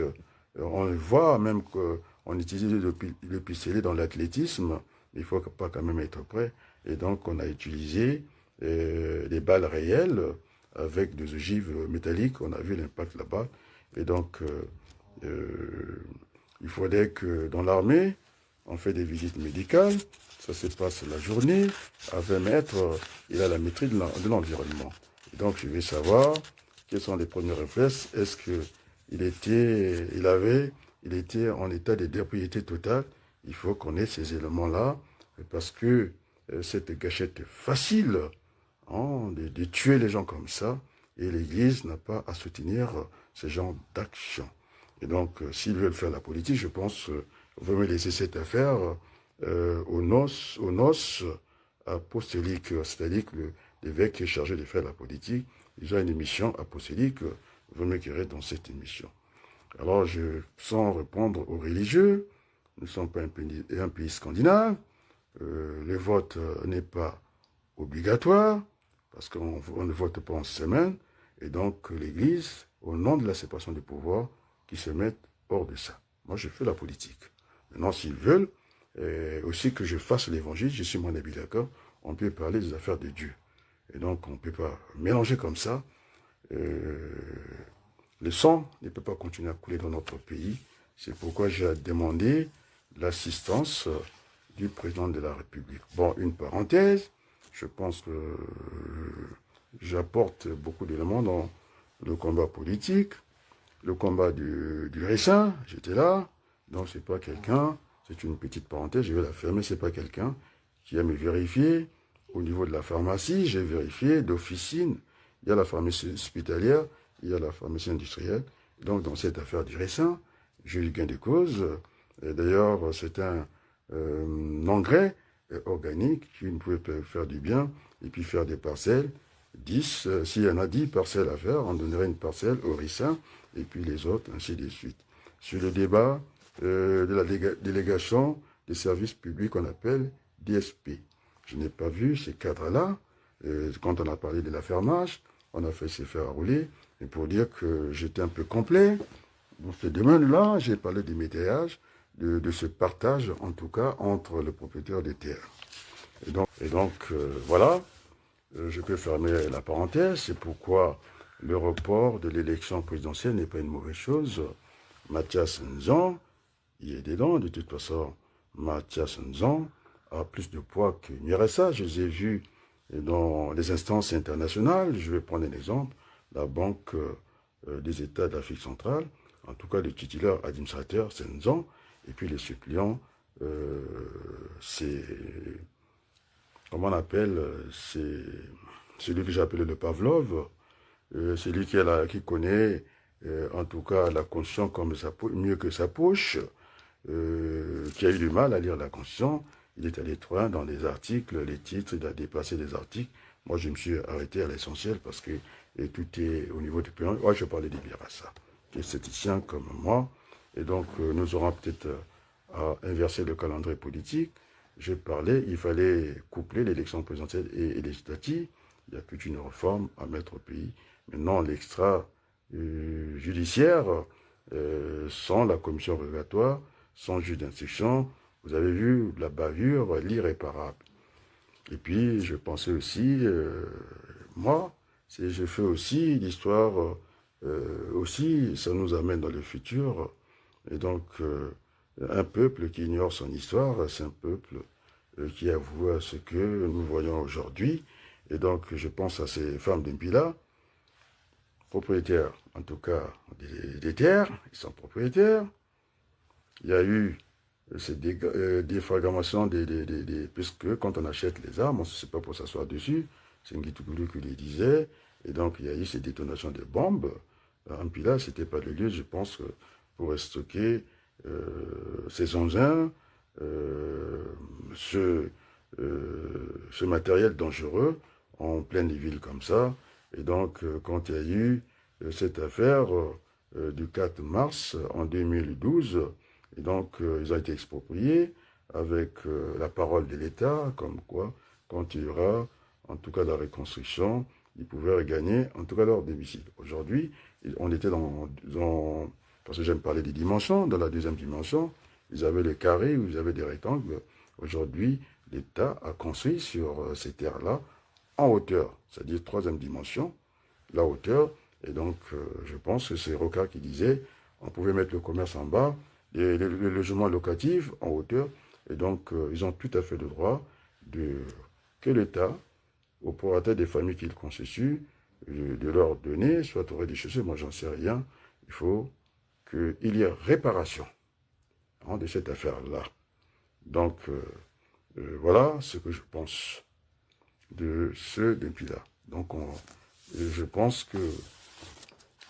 On voit même qu'on utilise le pistolet dans l'athlétisme. Il ne faut pas quand même être prêt. Et donc, on a utilisé des balles réelles avec des ogives métalliques. On a vu l'impact là-bas. Et donc, il faudrait que dans l'armée, on fait des visites médicales. Ça se passe la journée. À 20 mètres, il a la maîtrise de l'environnement. Et donc, je vais savoir quels sont les premiers réflexes. Est-ce qu'il était en état de d'ébriété totale? Il faut qu'on ait ces éléments-là, parce que cette gâchette facile de tuer les gens comme ça, et l'Église n'a pas à soutenir ce genre d'action. Et donc, s'ils veulent faire la politique, je pense qu'il vaut mieux laisser cette affaire aux noces apostoliques, c'est-à-dire que l'évêque qui est chargé de faire la politique, ils ont une émission apostolique, il vaut mieux qu'il reste dans cette émission. Alors, sans répondre aux religieux, nous ne sommes pas un pays scandinave, le vote n'est pas obligatoire, parce qu'on ne vote pas en semaine, et donc l'Église, au nom de la séparation des pouvoirs, qui se mettent hors de ça. Moi, je fais la politique. Maintenant, s'ils veulent, aussi que je fasse l'évangile, je suis mon avis d'accord, on peut parler des affaires de Dieu. Et donc, on ne peut pas mélanger comme ça. Le sang ne peut pas continuer à couler dans notre pays. C'est pourquoi j'ai demandé l'assistance du président de la République. Bon, une parenthèse, je pense que j'apporte beaucoup d'éléments dans le combat politique, le combat du Ricin, j'étais là, donc c'est pas quelqu'un, c'est une petite parenthèse, je vais la fermer, c'est pas quelqu'un qui a me vérifié au niveau de la pharmacie, j'ai vérifié d'officine, il y a la pharmacie hospitalière, il y a la pharmacie industrielle, donc dans cette affaire du Ricin, j'ai eu gain de cause, d'ailleurs c'est un engrais organique qui ne pouvait pas faire du bien, et puis faire des parcelles, 10, s'il y en a 10 parcelles à faire, on donnerait une parcelle au Ricin, et puis les autres, ainsi de suite. Sur le débat de la délégation des services publics qu'on appelle DSP. Je n'ai pas vu ces cadres-là. Quand on a parlé de l'affermage, on a fait se faire rouler, et pour dire que j'étais un peu complet. Dans ce domaine-là, j'ai parlé du métayage, de ce partage, en tout cas, entre le propriétaire des terres. Et donc voilà, je peux fermer la parenthèse, c'est pourquoi le report de l'élection présidentielle n'est pas une mauvaise chose. Mathias Nzan, il est dedans, de toute façon, Mathias Nzan a plus de poids que Miressa. Je les ai vus dans les instances internationales. Je vais prendre un exemple, la Banque des États d'Afrique centrale, en tout cas le titulaire administrateur, c'est Nzan, et puis les suppléants, c'est, comment on appelle, c'est celui que j'ai appelé le Pavlov, c'est lui qui connaît, en tout cas, la Constitution comme mieux que sa poche, qui a eu du mal à lire la Constitution. Il est allé trop loin dans les articles, les titres, il a déplacé des articles. Moi, je me suis arrêté à l'essentiel parce que tout est au niveau du pays. Ouais, je parlais des Birassa, qui est statisticien comme moi. Et donc, nous aurons peut-être à inverser le calendrier politique. Je parlais, il fallait coupler l'élection présidentielle et législative. Il y a toute une réforme à mettre au pays. Maintenant, l'extra-judiciaire, sans la commission rogatoire, sans juge d'instruction, vous avez vu la bavure, l'irréparable. Et puis, je pensais aussi, moi, je fais aussi l'histoire, aussi, ça nous amène dans le futur. Et donc, un peuple qui ignore son histoire, c'est un peuple qui avoue à ce que nous voyons aujourd'hui. Et donc, je pense à ces femmes d'Mpila, propriétaires, en tout cas, des terres, ils sont propriétaires. Il y a eu ces défragmentations, puisque quand on achète les armes, on ne sait pas pour s'asseoir dessus, c'est Ngitoukoulou qui le disait, et donc il y a eu ces détonations de bombes. Mpila, ce n'était pas le lieu, je pense, pour stocker ces engins, ce matériel dangereux en pleine ville comme ça. Et donc, quand il y a eu cette affaire du 4 mars en 2012, et donc ils ont été expropriés avec la parole de l'État, comme quoi, quand il y aura en tout cas la reconstruction, ils pouvaient regagner en tout cas leur domicile. Aujourd'hui, on était parce que j'aime parler des dimensions, dans la deuxième dimension, ils avaient les carrés ou ils avaient des rectangles. Aujourd'hui, l'État a construit sur ces terres-là en hauteur, c'est-à-dire troisième dimension, la hauteur. Et donc, je pense que c'est Roca qui disait, on pouvait mettre le commerce en bas, les logements locatifs en hauteur. Et donc, ils ont tout à fait le droit que l'État, au prorata des familles qu'ils constituent, de leur donner, soit au rez-de-chaussée, moi j'en sais rien, il faut qu'il y ait réparation de cette affaire-là. Donc, voilà ce que je pense de ce depuis-là. Donc, je pense que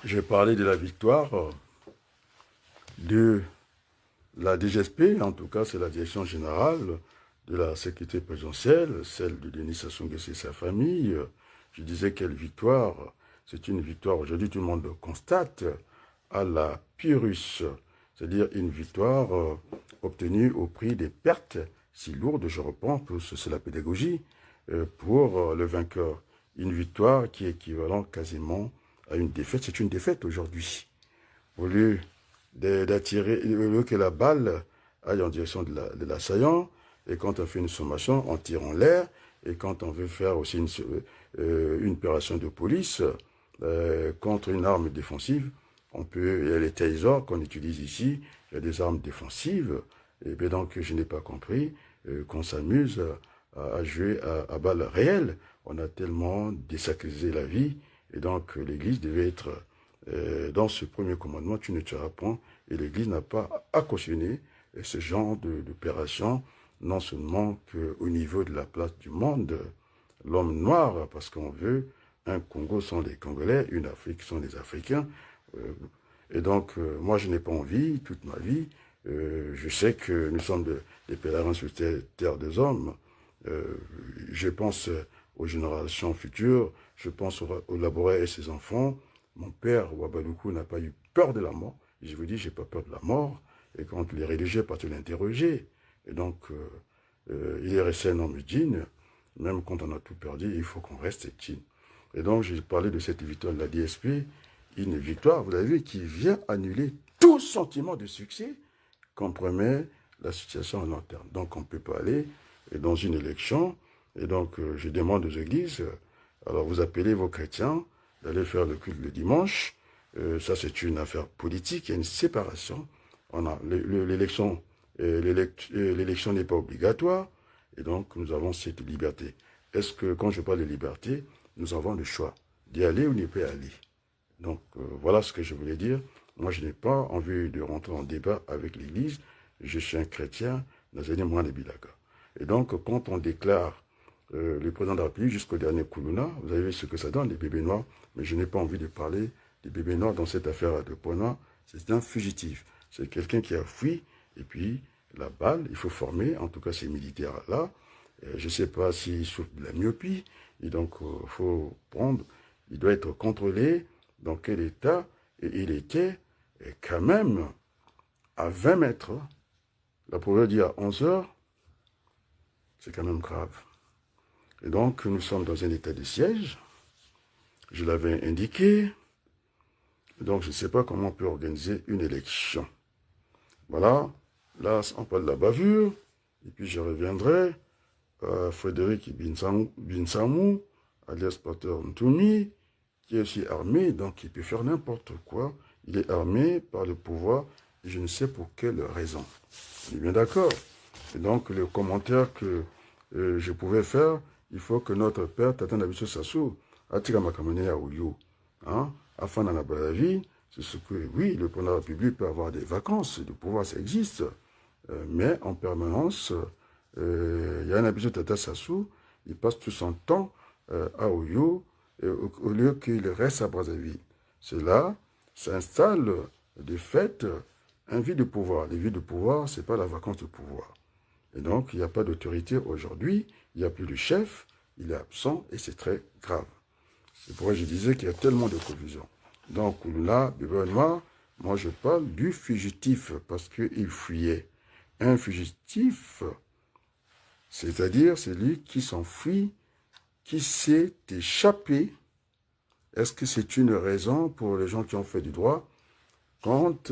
j'ai parlé de la victoire de la DGSP, en tout cas c'est la Direction Générale de la Sécurité Présidentielle, celle de Denis Sassou Nguesso et sa famille. Je disais quelle victoire, c'est une victoire, aujourd'hui tout le monde le constate, à la Pyrrhus c'est-à-dire une victoire obtenue au prix des pertes si lourdes, je reprends, c'est la pédagogie, pour le vainqueur. Une victoire qui est équivalente quasiment à une défaite. C'est une défaite aujourd'hui. Au lieu d'attirer, au lieu que la balle aille en direction de l'assaillant, et quand on fait une sommation, on tire en l'air, et quand on veut faire aussi une opération de police contre une arme défensive, il y a les tasers qu'on utilise ici, il y a des armes défensives, et bien donc je n'ai pas compris qu'on s'amuse à jouer à balles réelles. On a tellement désacralisé la vie, et donc l'Église devait être dans ce premier commandement, tu ne tueras point, et l'Église n'a pas à cautionner ce genre d'opération, non seulement qu'au niveau de la place du monde, l'homme noir, parce qu'on veut un Congo sont les Congolais, une Afrique sont les Africains, et donc moi je n'ai pas envie, toute ma vie, je sais que nous sommes des pèlerins sur cette terre des hommes, je pense aux générations futures, je pense au Laboré et ses enfants. Mon père, Wabaloukou, n'a pas eu peur de la mort. Et je vous dis, j'ai pas peur de la mort. Et quand les religieux partent l'interroger, et donc il est resté un homme digne, même quand on a tout perdu, il faut qu'on reste digne. Et donc j'ai parlé de cette victoire de la DSP, une victoire, vous avez vu, qui vient annuler tout sentiment de succès compromet la situation à long terme. Donc on ne peut pas aller dans une élection. Et donc, je demande aux églises, alors vous appelez vos chrétiens d'aller faire le culte le dimanche. Ça, c'est une affaire politique, il y a une séparation. L'élection n'est pas obligatoire, et donc nous avons cette liberté. Est-ce que, quand je parle de liberté, nous avons le choix d'y aller ou n'y pas aller? Donc, voilà ce que je voulais dire. Moi, je n'ai pas envie de rentrer en débat avec l'Église. Je suis un chrétien, Nazani Mouane Bilaka. Et donc, quand on déclare le président de la République jusqu'au dernier Koulouna, vous avez vu ce que ça donne, les bébés noirs, mais je n'ai pas envie de parler des bébés noirs dans cette affaire de Pona. C'est un fugitif, c'est quelqu'un qui a fui, et puis la balle, il faut former, en tout cas ces militaires-là, je ne sais pas s'ils souffrent de la myopie, et donc il faut prendre, il doit être contrôlé dans quel état, et il était quand même à 20 mètres, la proverbe dit à 11 heures, c'est quand même grave. Et donc, nous sommes dans un état de siège. Je l'avais indiqué. Donc, je ne sais pas comment on peut organiser une élection. Voilà. Là, on parle de la bavure. Et puis, je reviendrai à Frédéric Binsamou, alias Pater Ntoumi, qui est aussi armé. Donc, il peut faire n'importe quoi. Il est armé par le pouvoir. Et je ne sais pour quelle raison. On est bien d'accord. Et donc, le commentaire que je pouvais faire, il faut que notre père, Tata Nabiso Sassou, attire Makamane à Oyo, afin d'en avoir la vie, c'est ce que, oui, le président de la République peut avoir des vacances, de pouvoir, ça existe, mais en permanence, il y a un Nabiso Tata Sassou, il passe tout son temps à Oyo, au lieu qu'il reste à Brazzaville. Cela s'installe de fait un vide de pouvoir. Les vides de pouvoir, ce n'est pas la vacance de pouvoir. Et donc, il n'y a pas d'autorité aujourd'hui, il n'y a plus de chef, il est absent et c'est très grave. C'est pourquoi je disais qu'il y a tellement de confusion. Donc là, Bébé Noir, moi je parle du fugitif parce qu'il fuyait. Un fugitif, c'est-à-dire celui qui s'enfuit, qui s'est échappé. Est-ce que c'est une raison pour les gens qui ont fait du droit? Quand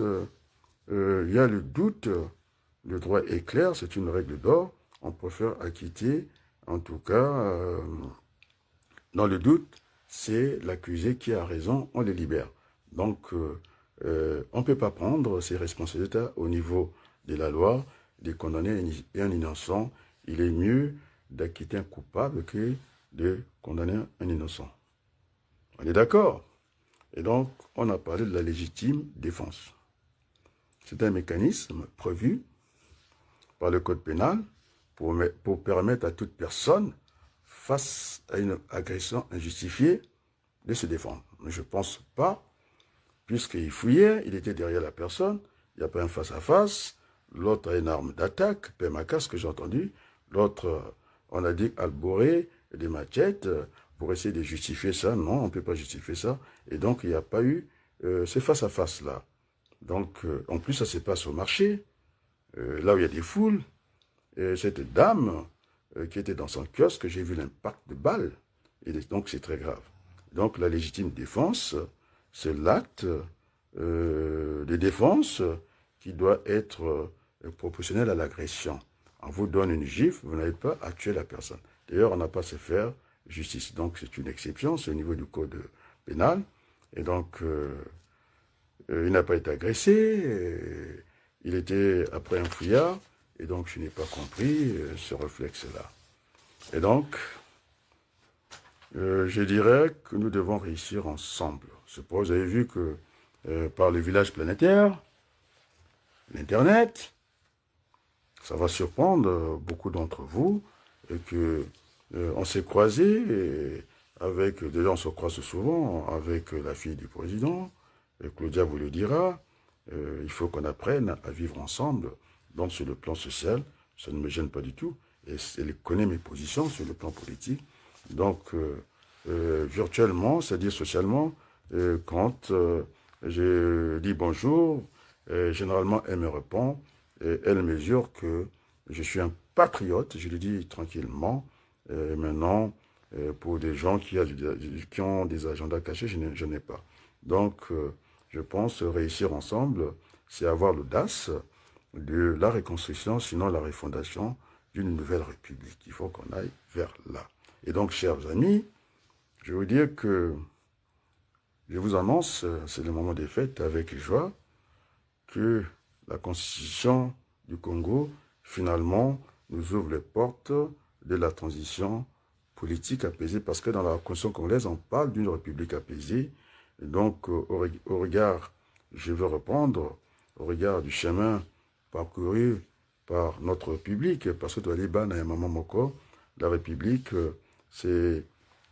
il y a le doute, le droit est clair, c'est une règle d'or, on préfère acquitter, en tout cas, dans le doute, c'est l'accusé qui a raison, on le libère. Donc, on ne peut pas prendre ses responsabilités au niveau de la loi, de condamner un innocent. Il est mieux d'acquitter un coupable que de condamner un innocent. On est d'accord? Et donc, on a parlé de la légitime défense. C'est un mécanisme prévu par le code pénal pour permettre à toute personne, face à une agression injustifiée, de se défendre. Mais je ne pense pas, puisqu'il fouillait, il était derrière la personne, il n'y a pas un face-à-face, l'autre a une arme d'attaque, PMAK, ce que j'ai entendu, l'autre, on a dit alboré, des machettes, pour essayer de justifier ça. Non, on ne peut pas justifier ça. Et donc, il n'y a pas eu ce face-à-face-là. Donc, en plus, ça se passe au marché, là où il y a des foules. Et cette dame qui était dans son kiosque, j'ai vu l'impact de balles. Et donc, c'est très grave. Donc, la légitime défense, c'est l'acte de défense qui doit être proportionnel à l'agression. On vous donne une gifle, vous n'avez pas à tuer la personne. D'ailleurs, on n'a pas à se faire justice. Donc, c'est une exception, c'est au niveau du code pénal. Et donc, il n'a pas été agressé, il était après un fouillard, et donc je n'ai pas compris ce réflexe-là. Et donc, je dirais que nous devons réussir ensemble. C'est pour vous avez vu que par le village planétaire, l'Internet, ça va surprendre beaucoup d'entre vous, et que on s'est croisés avec, déjà on se croise souvent avec la fille du président, et Claudia vous le dira, il faut qu'on apprenne à vivre ensemble, donc sur le plan social, ça ne me gêne pas du tout, et elle connaît mes positions sur le plan politique, donc virtuellement, c'est-à-dire socialement, quand je dis bonjour, généralement elle me répond, et elle mesure que je suis un patriote, je le dis tranquillement. Maintenant, pour des gens qui ont des agendas cachés, je n'ai pas. Donc, je pense réussir ensemble, c'est avoir l'audace de la reconstruction, sinon la refondation d'une nouvelle république. Il faut qu'on aille vers là. Et donc, chers amis, je vais vous dire que je vous annonce, c'est le moment des fêtes avec joie, que la Constitution du Congo, finalement, nous ouvre les portes de la transition politique apaisée, parce que dans la Constitution congolaise, on parle d'une république apaisée. Et donc, au regard, je veux répondre, au regard du chemin parcouru par notre République, parce que Toualiban et Maman Moko, la République, c'est,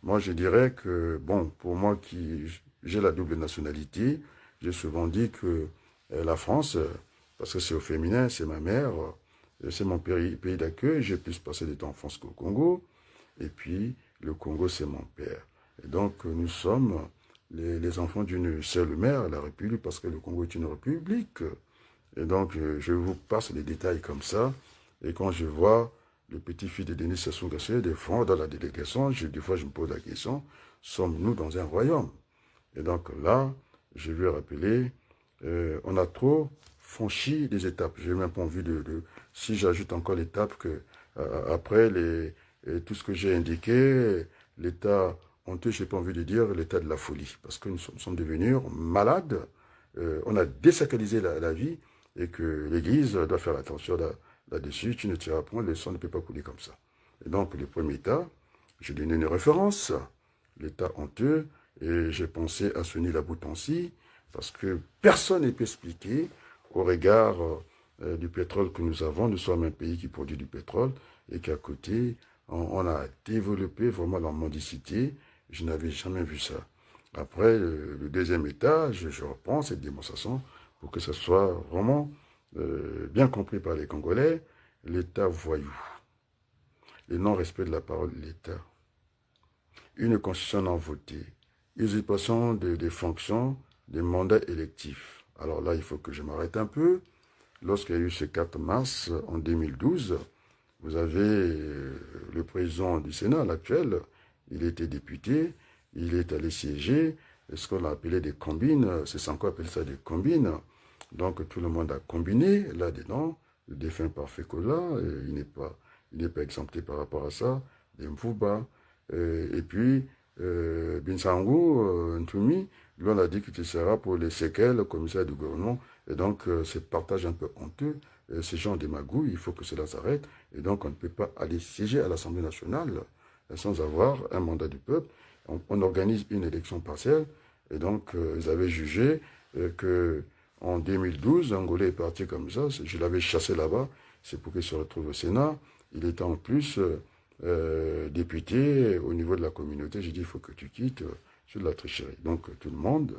moi je dirais que, bon, pour moi qui j'ai la double nationalité, j'ai souvent dit que la France, parce que c'est au féminin, c'est ma mère, c'est mon pays d'accueil, j'ai plus passé du temps en France qu'au Congo, et puis le Congo c'est mon père. Et donc nous sommes les enfants d'une seule mère, la République, parce que le Congo est une république. Et donc je vous passe les détails comme ça, et quand je vois le petit-fils de Denis Sassou Nguesso des fonds dans la délégation, des fois je me pose la question, sommes-nous dans un royaume? Et donc là, je vais rappeler, on a trop franchi des étapes. J'ai même pas envie si j'ajoute encore l'étape que après tout ce que j'ai indiqué, l'état honteux, j'ai pas envie de dire l'état de la folie, parce que nous sommes devenus malades. On a désacralisé la vie, et que l'Église doit faire attention là-dessus. Tu ne tireras point, le sang ne peut pas couler comme ça. Et donc le premier état, j'ai donné une référence, l'état honteux, et j'ai pensé à Sonny Laboutancy, parce que personne ne peut expliquer au regard du pétrole que nous avons. Nous sommes un pays qui produit du pétrole et qu'à côté, on a développé vraiment la mendicité. Je n'avais jamais vu ça. Après, le deuxième état, je reprends cette démonstration pour que ce soit vraiment bien compris par les Congolais. L'état voyou, le non-respect de la parole de l'État, une constitution non votée, usurpation des fonctions, des mandats électifs. Alors là, il faut que je m'arrête un peu. Lorsqu'il y a eu ce 4 mars en 2012, vous avez le président du Sénat, l'actuel, il était député, il est allé siéger, ce qu'on a appelé des combines, c'est encore appelé ça des combines. Donc tout le monde a combiné là-dedans, le défunt parfait Kola, il n'est pas exempté par rapport à ça, des Mvuba, et puis Binsangu, Ntumi, lui on a dit que tu seras pour les séquelles, le commissaire du gouvernement, et donc ce partage un peu honteux, ces gens des magouilles, il faut que cela s'arrête, et donc on ne peut pas aller siéger à l'Assemblée nationale sans avoir un mandat du peuple. On organise une élection partielle, et donc ils avaient jugé que en 2012, Angolais est parti comme ça, je l'avais chassé là-bas, c'est pour qu'il se retrouve au Sénat. Il était en plus député au niveau de la communauté. J'ai dit, il faut que tu quittes sur de la tricherie. Donc tout le monde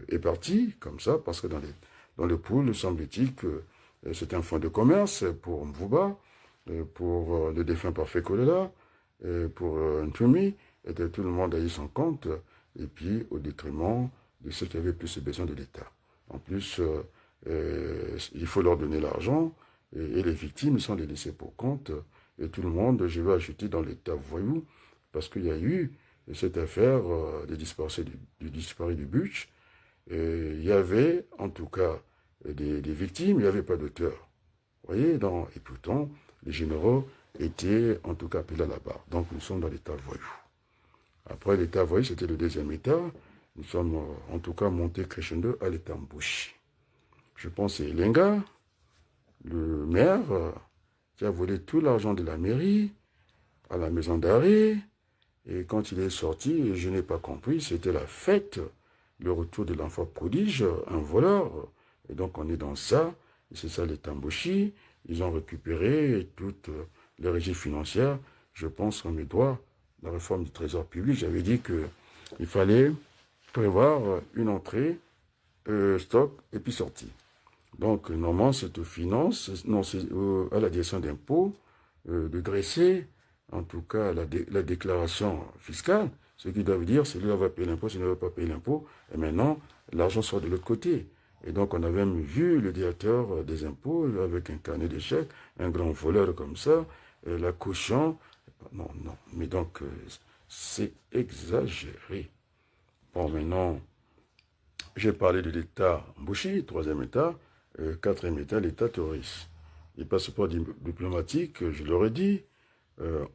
est parti comme ça, parce que dans le pool, semble-t-il que c'est un fonds de commerce pour Mvuba, pour le défunt parfait Kolela, pour Ntumi, et tout le monde a eu son compte, et puis au détriment de ceux qui avaient plus besoin de l'État. En plus, il faut leur donner l'argent et les victimes sont les laissées pour compte. Et tout le monde, je vais ajouter dans l'état voyou, parce qu'il y a eu cette affaire des disparus du Butch. Il y avait, en tout cas, des victimes, il n'y avait pas d'auteur. Vous voyez, et pourtant, les généraux étaient, en tout cas, appelés à la barre. Donc, nous sommes dans l'état voyou. Après l'état voyou, c'était le deuxième état. Nous sommes, en tout cas, montés crescendo à l'état embouché. Je pense à Elenga, le maire, qui a volé tout l'argent de la mairie à la maison d'arrêt. Et quand il est sorti, je n'ai pas compris, c'était la fête, le retour de l'enfant prodige, un voleur. Et donc on est dans ça, et c'est ça les Tambouchi. Ils ont récupéré toute les régies financières. Je pense, on me doit la réforme du trésor public. J'avais dit qu'il fallait prévoir une entrée, stock, et puis sortie. Donc, normalement, c'est aux finances, non, c'est à la direction d'impôts de dresser, en tout cas, la déclaration fiscale. Ce qui doit dire, celui-là va payer l'impôt, celui-là ne va pas payer l'impôt. Et maintenant, l'argent sort de l'autre côté. Et donc, on a même vu le directeur des impôts avec un carnet de chèques, un grand voleur comme ça, la caution. Non, non. Mais donc, c'est exagéré. Bon, maintenant, j'ai parlé de l'État embauché, troisième État. Quatrième État, l'État terroriste. Les passeports diplomatiques, je leur ai dit,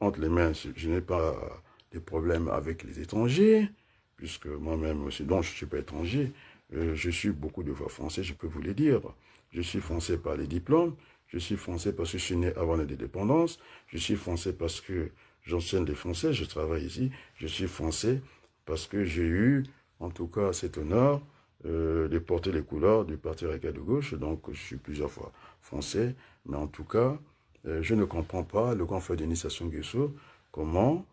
entre les mains, je n'ai pas de problème avec les étrangers, puisque moi-même aussi, donc je ne suis pas étranger, je suis beaucoup de fois français, je peux vous le dire. Je suis français par les diplômes, je suis français parce que je suis né avant l'indépendance, je suis français parce que j'enseigne les Français, je travaille ici, je suis français parce que j'ai eu, en tout cas, cet honneur de porter les couleurs du Parti radical de gauche, donc je suis plusieurs fois français, mais en tout cas, je ne comprends pas le grand frère Denis Sassou Nguesso, comment,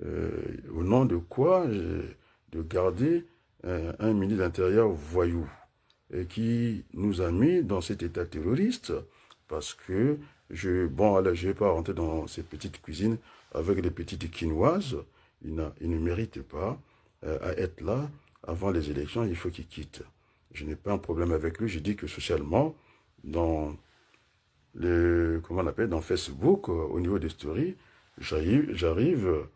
au nom de quoi, de garder un ministre de l'Intérieur voyou, et qui nous a mis dans cet état terroriste, parce que, bon, là, je ne vais pas rentrer dans ces petites cuisines avec les petites quinoises, il ne mérite pas à être là. Avant les élections, il faut qu'il quitte. Je n'ai pas un problème avec lui. Je dis que socialement, dans dans Facebook, au niveau des stories, j'arrive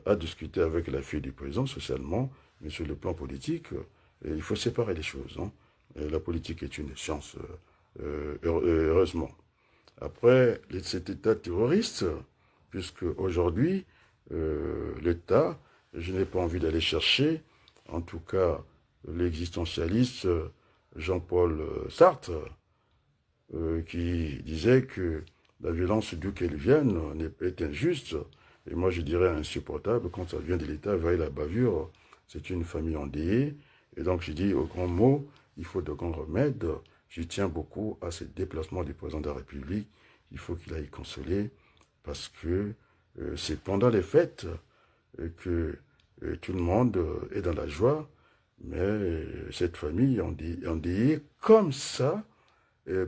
à discuter avec la fille du président socialement, mais sur le plan politique, il faut séparer les choses. Hein. La politique est une science, heureusement. Après, cet État terroriste, puisque aujourd'hui, l'État, je n'ai pas envie d'aller chercher, en tout cas, l'existentialiste Jean-Paul Sartre, qui disait que la violence d'où qu'elle vienne est injuste, et moi je dirais insupportable, quand ça vient de l'État, voyez la bavure, c'est une famille endeuillée, et donc je dis au grand mot, il faut de grands remèdes, je tiens beaucoup à ce déplacement du président de la République, il faut qu'il aille consoler, parce que c'est pendant les fêtes que tout le monde est dans la joie, mais cette famille endeuillée comme ça,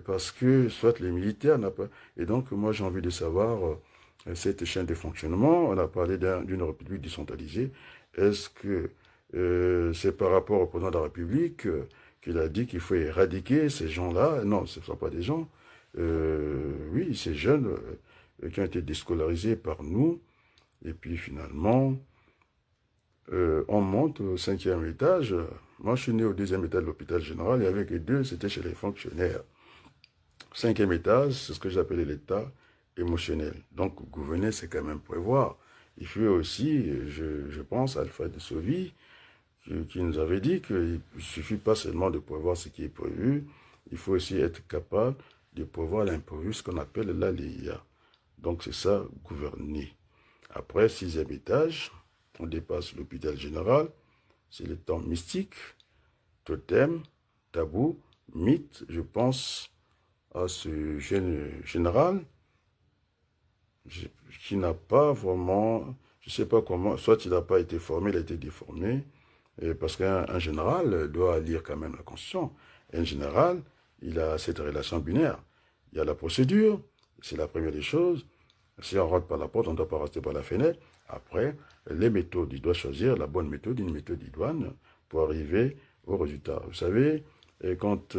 parce que soit les militaires n'ont pas... Et donc, moi, j'ai envie de savoir cette chaîne de fonctionnement. On a parlé d'une république décentralisée. Est-ce que c'est par rapport au président de la République qu'il a dit qu'il faut éradiquer ces gens-là? Non, ce ne sont pas des gens. Oui, ces jeunes qui ont été déscolarisés par nous. Et puis, finalement, on monte au 5e étage. Moi, je suis né au 2e étage de l'hôpital général. Et avec les deux, c'était chez les fonctionnaires. 5e étage, c'est ce que j'appelais l'état émotionnel. Donc, gouverner, c'est quand même prévoir. Il faut aussi, je pense, Alfred Sauvy, qui nous avait dit qu'il ne suffit pas seulement de prévoir ce qui est prévu, il faut aussi être capable de prévoir l'imprévu, ce qu'on appelle l'aléa. Donc, c'est ça, gouverner. Après, 6e étage, on dépasse l'hôpital général, c'est le temps mystique, totem, tabou, mythe, je pense à ce jeune général qui n'a pas vraiment, je ne sais pas comment, soit il n'a pas été formé, il a été déformé, parce qu'un général doit lire quand même la Constitution. Un général, il a cette relation binaire. Il y a la procédure, c'est la première des choses. Si on rentre par la porte, on ne doit pas rester par la fenêtre. Après, les méthodes, il doit choisir la bonne méthode, une méthode idoine pour arriver au résultat. Vous savez, Et quand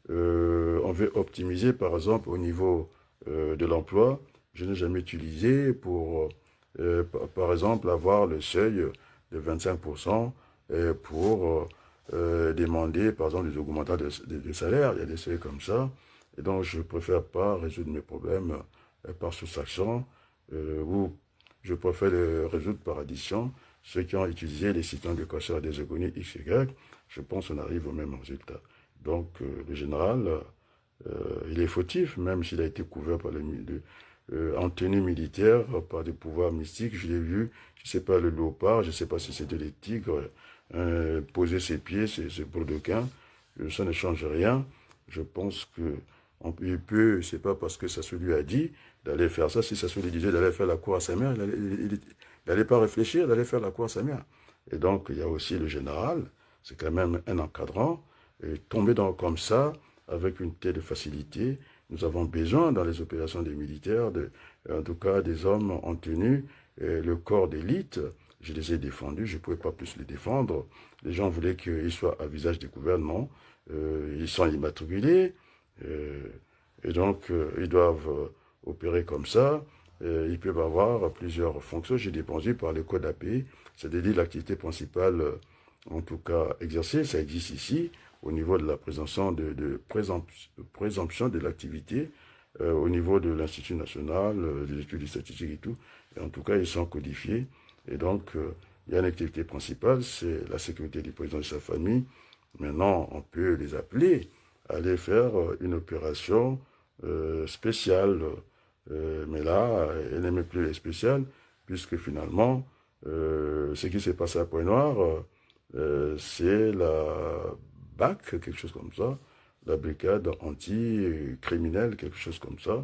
on veut optimiser, par exemple, au niveau de l'emploi, je n'ai jamais utilisé pour, par exemple, avoir le seuil de 25% pour demander, par exemple, des augmentations de salaire. Il y a des seuils comme ça. Et donc, je ne préfère pas résoudre mes problèmes par soustraction ou je préfère les résoudre par addition. Ceux qui ont utilisé les systèmes de d'équation des économies XY, je pense qu'on arrive au même résultat. Donc, le général, il est fautif, même s'il a été couvert par en tenue militaire, par des pouvoirs mystiques. Je l'ai vu, je ne sais pas, le léopard, je ne sais pas si c'était les tigres, poser ses pieds, ses brodequins, ça ne change rien. Je pense que il peut, c'est pas parce que ça se lui a dit d'aller faire ça. Si ça se lui disait d'aller faire la cour à sa mère, il n'allait pas réfléchir, d'aller faire la cour à sa mère. Et donc, il y a aussi le général, c'est quand même un encadrant, et tomber comme ça, avec une telle facilité, nous avons besoin dans les opérations des militaires, en tout cas des hommes en tenue, le corps d'élite, je les ai défendus, je ne pouvais pas plus les défendre. Les gens voulaient qu'ils soient à visage découvert, non. Ils sont immatriculés, et donc ils doivent opérer comme ça. Ils peuvent avoir plusieurs fonctions. J'ai dépensé par le code API, c'est-à-dire l'activité principale, en tout cas exercée, ça existe ici, au niveau de la présomption de l'activité, au niveau de l'Institut national, des études statistiques et tout. Et en tout cas, ils sont codifiés. Et donc, il y a une activité principale, c'est la sécurité du président et de sa famille. Maintenant, on peut les appeler à aller faire une opération spéciale. Mais là, elle n'aimait plus les spéciales, puisque finalement, ce qui s'est passé à Pointe-Noire, c'est la BAC, quelque chose comme ça, la brigade anti-criminelle, quelque chose comme ça.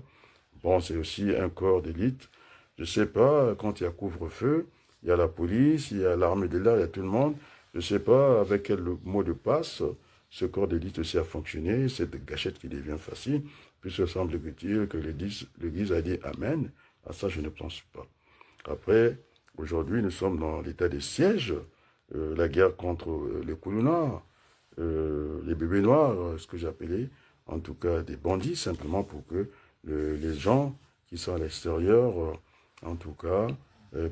Bon, c'est aussi un corps d'élite. Je ne sais pas, quand il y a couvre-feu, il y a la police, il y a l'armée de l'air, il y a tout le monde. Je ne sais pas avec quel mot de passe ce corps d'élite aussi a fonctionné, cette gâchette qui devient facile, puisque semble-t-il que l'Église a dit Amen. À ça, je ne pense pas. Après, aujourd'hui, nous sommes dans l'état de siège, la guerre contre les Koulounars, les bébés noirs, ce que j'appelais, en tout cas des bandits, simplement pour que les gens qui sont à l'extérieur, en tout cas,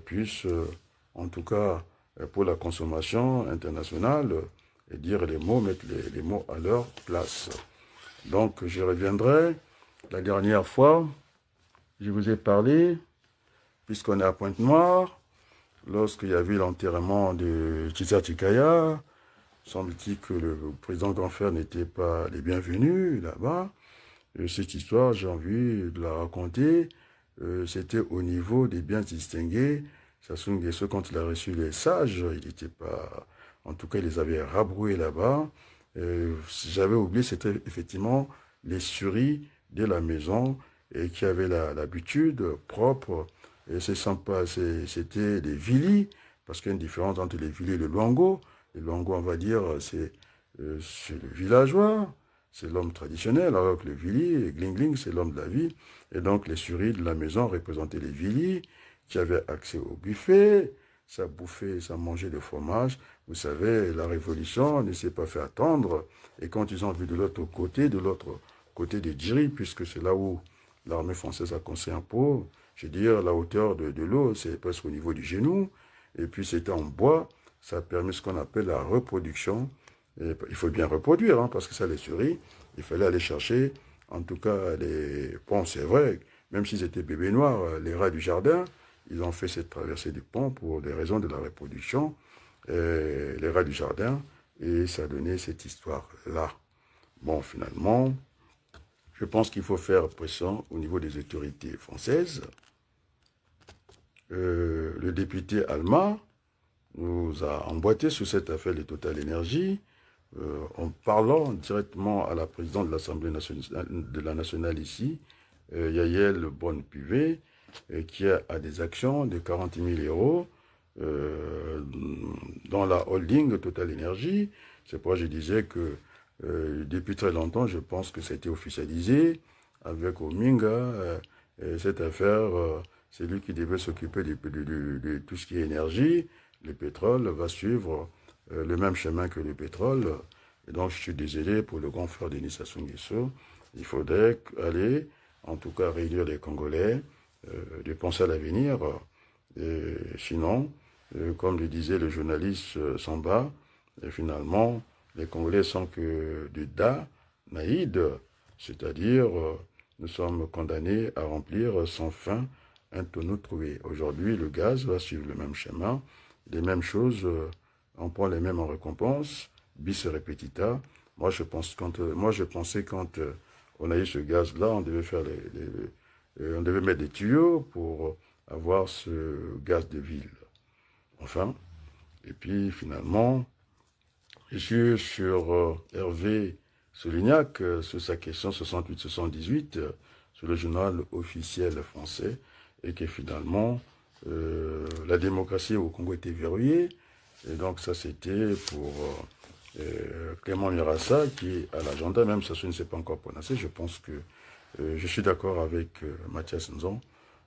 puissent, en tout cas, pour la consommation internationale, et dire les mots, mettre les mots à leur place. Donc, je reviendrai. La dernière fois, je vous ai parlé, puisqu'on est à Pointe-Noire, lorsqu'il y a eu l'enterrement de Tchisa Tikaya, semble-t-il que le président Grand-Frère n'était pas les bienvenus là-bas. Cette histoire, j'ai envie de la raconter. C'était au niveau des biens distingués. Sassou Nguesso, quand il a reçu les sages, il n'était pas... En tout cas, il les avait rabroués là-bas. J'avais oublié, c'était effectivement les suris de la maison et qui avaient l'habitude propre. Et c'était des vilis, parce qu'il y a une différence entre les vilis et le luango. Le luango, on va dire, c'est le villageois, c'est l'homme traditionnel, alors que le vili, le gling-gling, c'est l'homme de la vie. Et donc, les suris de la maison représentaient les vilis qui avaient accès au buffet, ça bouffait, ça mangeait le fromage. Vous savez, la révolution ne s'est pas fait attendre. Et quand ils ont vu de l'autre côté des Djiri, puisque c'est là où l'armée française a construit un pot, je veux dire, la hauteur de l'eau, c'est presque au niveau du genou. Et puis c'était en bois, ça a permis ce qu'on appelle la reproduction. Et il faut bien reproduire, hein, parce que ça, les souris, il fallait aller chercher, en tout cas, les ponts, c'est vrai, même s'ils étaient bébés noirs, les rats du jardin, ils ont fait cette traversée du pont pour des raisons de la reproduction, les rats du jardin, et ça a donné cette histoire-là. Bon, finalement, je pense qu'il faut faire pression au niveau des autorités françaises. Le député Alma nous a emboîté sur cette affaire de Total Énergie, en parlant directement à la présidente de l'Assemblée nationale ici, Yael Bonne-Puvé, qui a des actions de 40 000 € dans la holding Total Énergie. C'est pourquoi je disais que depuis très longtemps, je pense que ça a été officialisé avec Ominga. Cette affaire, c'est lui qui devait s'occuper de tout ce qui est énergie. Le pétrole va suivre le même chemin que le pétrole. Et donc, je suis désolé pour le grand frère Denis Sassou Nguesso. Il faudrait aller, en tout cas, réunir les Congolais, de penser à l'avenir. Sinon, comme le disait le journaliste Samba, finalement, les Congolais sont que du naïd, c'est-à-dire nous sommes condamnés à remplir sans fin un tonneau troué. Aujourd'hui, le gaz va suivre le même schéma, les mêmes choses, on prend les mêmes en récompense, bis repetita. Moi, je pensais quand on a eu ce gaz-là, on devait faire on devait mettre des tuyaux pour avoir ce gaz de ville. Enfin, et puis finalement, je suis sur Hervé Solignac, sur sa question 68-78, sur le journal officiel français, et que finalement, la démocratie au Congo était verrouillée. Et donc ça, c'était pour Clément Mirassa, qui est à l'agenda, même si ça ne s'est pas encore prononcé. Je pense que je suis d'accord avec Mathias Nzon.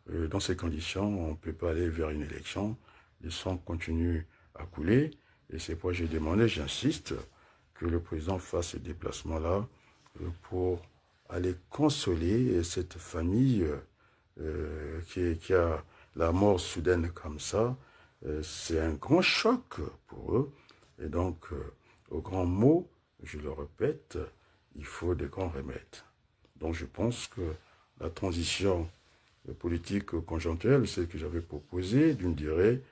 Dans ces conditions, on ne peut pas aller vers une élection. Le sang continue à couler. Et c'est pourquoi j'ai demandé, j'insiste, que le président fasse ce déplacement-là pour aller consoler cette famille qui a la mort soudaine comme ça. C'est un grand choc pour eux. Et donc, au grand mot, je le répète, il faut de grands remèdes. Donc je pense que la transition politique conjoncturelle, celle que j'avais proposée, d'une durée,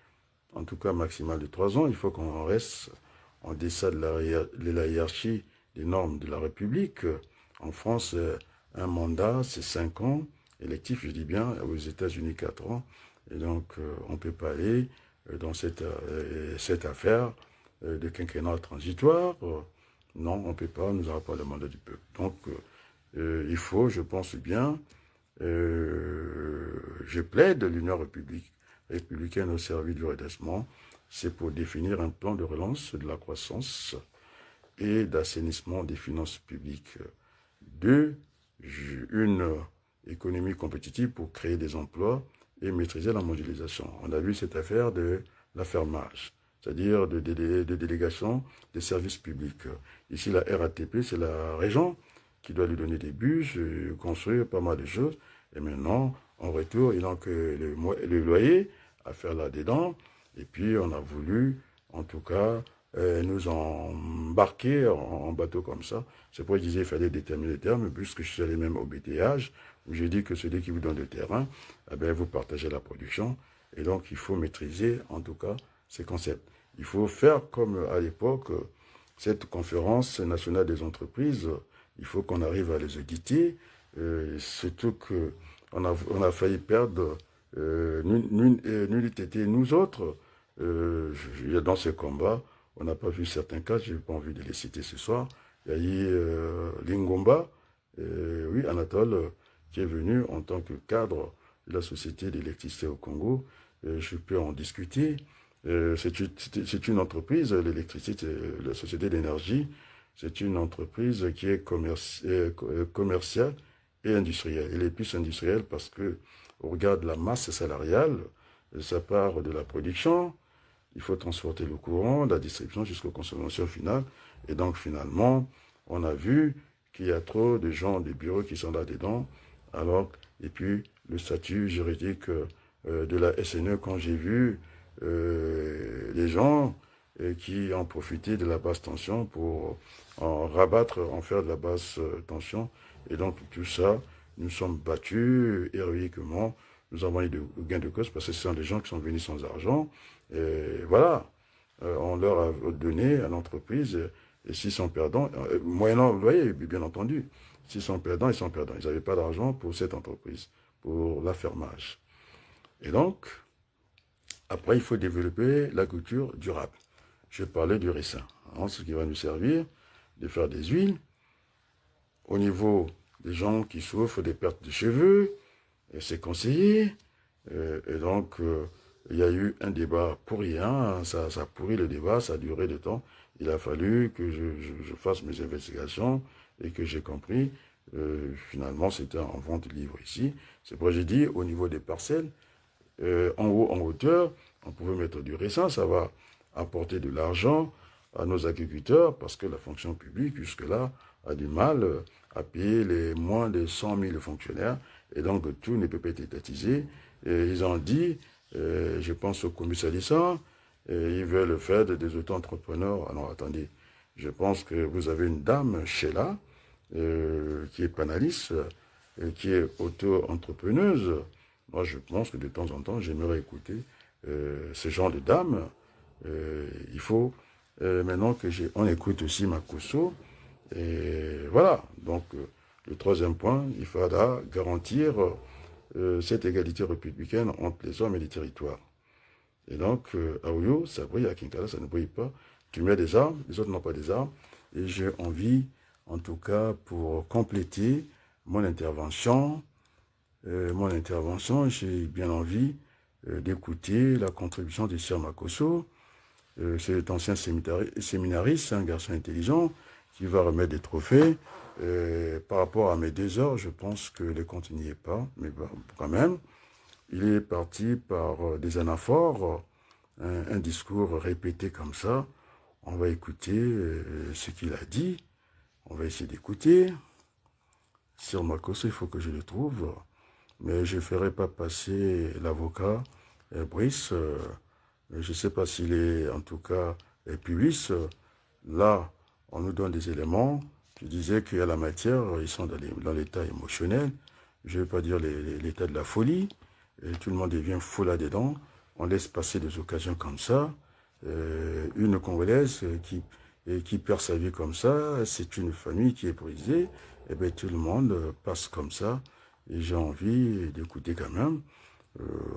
en tout cas maximale de 3 ans, il faut qu'on reste en deçà de la hiérarchie des normes de la République. En France, un mandat, c'est 5 ans. Électif, je dis bien, aux États-Unis, 4 ans. Et donc, on ne peut pas aller dans cette affaire de quinquennat transitoire. Non, on ne peut pas, nous n'aurons pas le mandat du peuple. Donc, il faut, je pense bien, je plaide l'Union républicaine au service du redressement, c'est pour définir un plan de relance de la croissance et d'assainissement des finances publiques. 2, une économie compétitive pour créer des emplois et maîtriser la mondialisation. On a vu cette affaire de l'affermage, c'est-à-dire de délégation des services publics. Ici, la RATP, c'est la région qui doit lui donner des bus, construire pas mal de choses. Et maintenant, en retour, il n'a que le loyer à faire là-dedans. Et puis, on a voulu, en tout cas, nous embarquer en bateau comme ça. C'est pourquoi je disais qu'il fallait déterminer les termes, puisque je suis allé même au BTH, où j'ai dit que celui qui vous donne le terrain, eh bien, vous partagez la production. Et donc, il faut maîtriser, en tout cas, ces concepts. Il faut faire comme à l'époque, cette conférence nationale des entreprises, il faut qu'on arrive à les auditer, surtout qu'on a failli perdre nullité. Nous autres, dans ce combat, on n'a pas vu certains cas, je n'ai pas envie de les citer ce soir. Il y a eu Lingomba, oui, Anatole, qui est venu en tant que cadre de la Société d'électricité au Congo. Je peux en discuter. C'est une entreprise, l'électricité, la Société d'énergie, c'est une entreprise qui est commerciale et industrielle. Elle est plus industrielle parce que, au regard de la masse salariale, ça part de la production, il faut transporter le courant, la distribution jusqu'aux consommations finales. Et donc, finalement, on a vu qu'il y a trop de gens des bureaux qui sont là-dedans. Alors, et puis, le statut juridique de la SNE, quand j'ai vu les gens qui ont profité de la basse tension pour en faire de la basse tension. Et donc, tout ça, nous sommes battus héroïquement. Nous avons eu de gains de cause parce que ce sont des gens qui sont venus sans argent. Et voilà, on leur a donné à l'entreprise, et s'ils sont perdants, moyennant le loyer, bien entendu, s'ils sont perdants, ils sont perdants. Ils n'avaient pas d'argent pour cette entreprise, pour l'affermage. Et donc, après, il faut développer la culture durable. Je parlais du ricin, ce qui va nous servir de faire des huiles. Au niveau des gens qui souffrent des pertes de cheveux, c'est conseillé. Et donc, il y a eu un débat pour rien, ça a pourri le débat, ça a duré du temps. Il a fallu que je fasse mes investigations et que j'ai compris. Finalement, c'était en vente libre ici. C'est pourquoi j'ai dit, au niveau des parcelles, en haut, en hauteur, on pouvait mettre du ricin, ça va apporter de l'argent à nos agriculteurs parce que la fonction publique, jusque-là, a du mal à payer les moins de 100 000 fonctionnaires et donc tout ne peut pas être étatisé. Et ils ont dit, je pense au commissariat, ils veulent faire des auto-entrepreneurs. Alors attendez, je pense que vous avez une dame, Sheila, qui est panaliste, qui est auto-entrepreneuse. Moi, je pense que de temps en temps, j'aimerais écouter ce genre de dame. Il faut maintenant que on écoute aussi Makosso. Et voilà. Donc, le troisième point, il faudra garantir cette égalité républicaine entre les hommes et les territoires. Et donc, à Oyo, ça brille, à Kinkala, ça ne brille pas. Tu mets des armes, les autres n'ont pas des armes. Et j'ai envie, en tout cas, pour compléter mon intervention, j'ai bien envie d'écouter la contribution de Sir Makosso. C'est cet ancien séminariste, un garçon intelligent, qui va remettre des trophées. Par rapport à mes 2 heures, je pense que le compte n'y est pas, mais quand même. Il est parti par des anaphores, un discours répété comme ça. On va écouter ce qu'il a dit. On va essayer d'écouter. Sur Makosso, il faut que je le trouve. Mais je ne ferai pas passer l'avocat Brice. Je ne sais pas s'il est, en tout cas, public. Là, on nous donne des éléments. Je disais qu'il y a la matière, ils sont dans l'état émotionnel. Je ne vais pas dire l'état de la folie. Et tout le monde devient fou là-dedans. On laisse passer des occasions comme ça. Une Congolaise qui perd sa vie comme ça, c'est une famille qui est brisée. Et bien tout le monde passe comme ça. Et j'ai envie d'écouter quand même.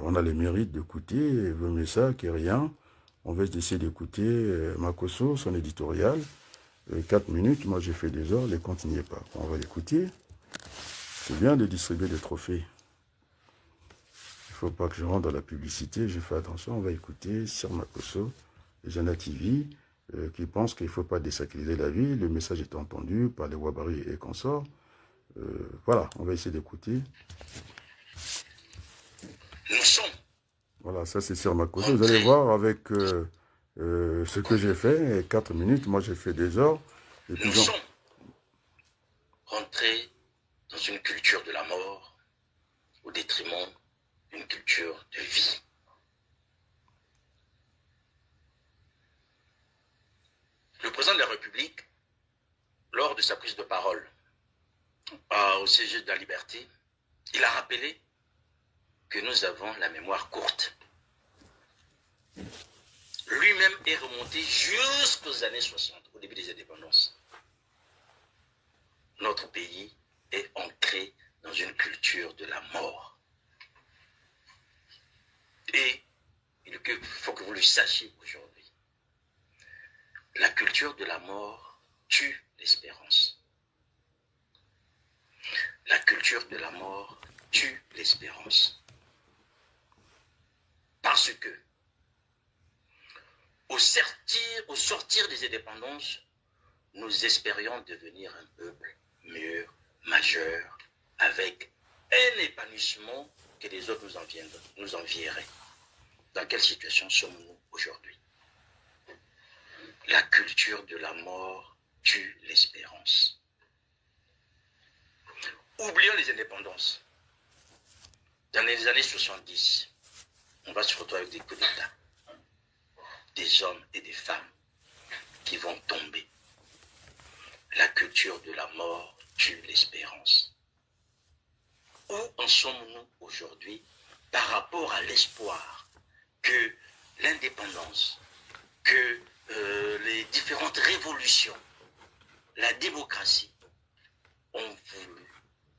On a le mérite d'écouter, vaut mieux ça que rien. On va essayer d'écouter Makosso, son éditorial. 4 minutes, moi j'ai fait 2 heures, les comptes n'y est pas. On va l'écouter. C'est bien de distribuer des trophées. Il ne faut pas que je rentre dans la publicité, je fais attention, on va écouter Sir Makosso, Jana TV, qui pense qu'il ne faut pas désacraliser la vie. Le message est entendu par les Wabari et consorts. Voilà, on va essayer d'écouter. Nous sommes. Voilà, ça c'est Sir Makosso. Vous allez voir avec ce que j'ai fait, 4 minutes, moi j'ai fait 2 heures. Et puis Nous sommes rentrés dans une culture de la mort au détriment d'une culture de vie. Le président de la République, lors de sa prise de parole au CG de la Liberté, il a rappelé que nous avons la mémoire courte. Lui-même est remonté jusqu'aux années 60, au début des indépendances. Notre pays est ancré dans une culture de la mort. Et il faut que vous le sachiez aujourd'hui. La culture de la mort tue l'espérance. La culture de la mort tue l'espérance. Parce que, au sortir des indépendances, nous espérions devenir un peuple mûr, majeur, avec un épanouissement que les autres nous envieraient. Dans quelle situation sommes-nous aujourd'hui? La culture de la mort tue l'espérance. Oublions les indépendances. Dans les années 70, on va se retrouver avec des coups d'État. Des hommes et des femmes qui vont tomber. La culture de la mort tue l'espérance. Où en sommes-nous aujourd'hui par rapport à l'espoir que l'indépendance, que les différentes révolutions, la démocratie ont voulu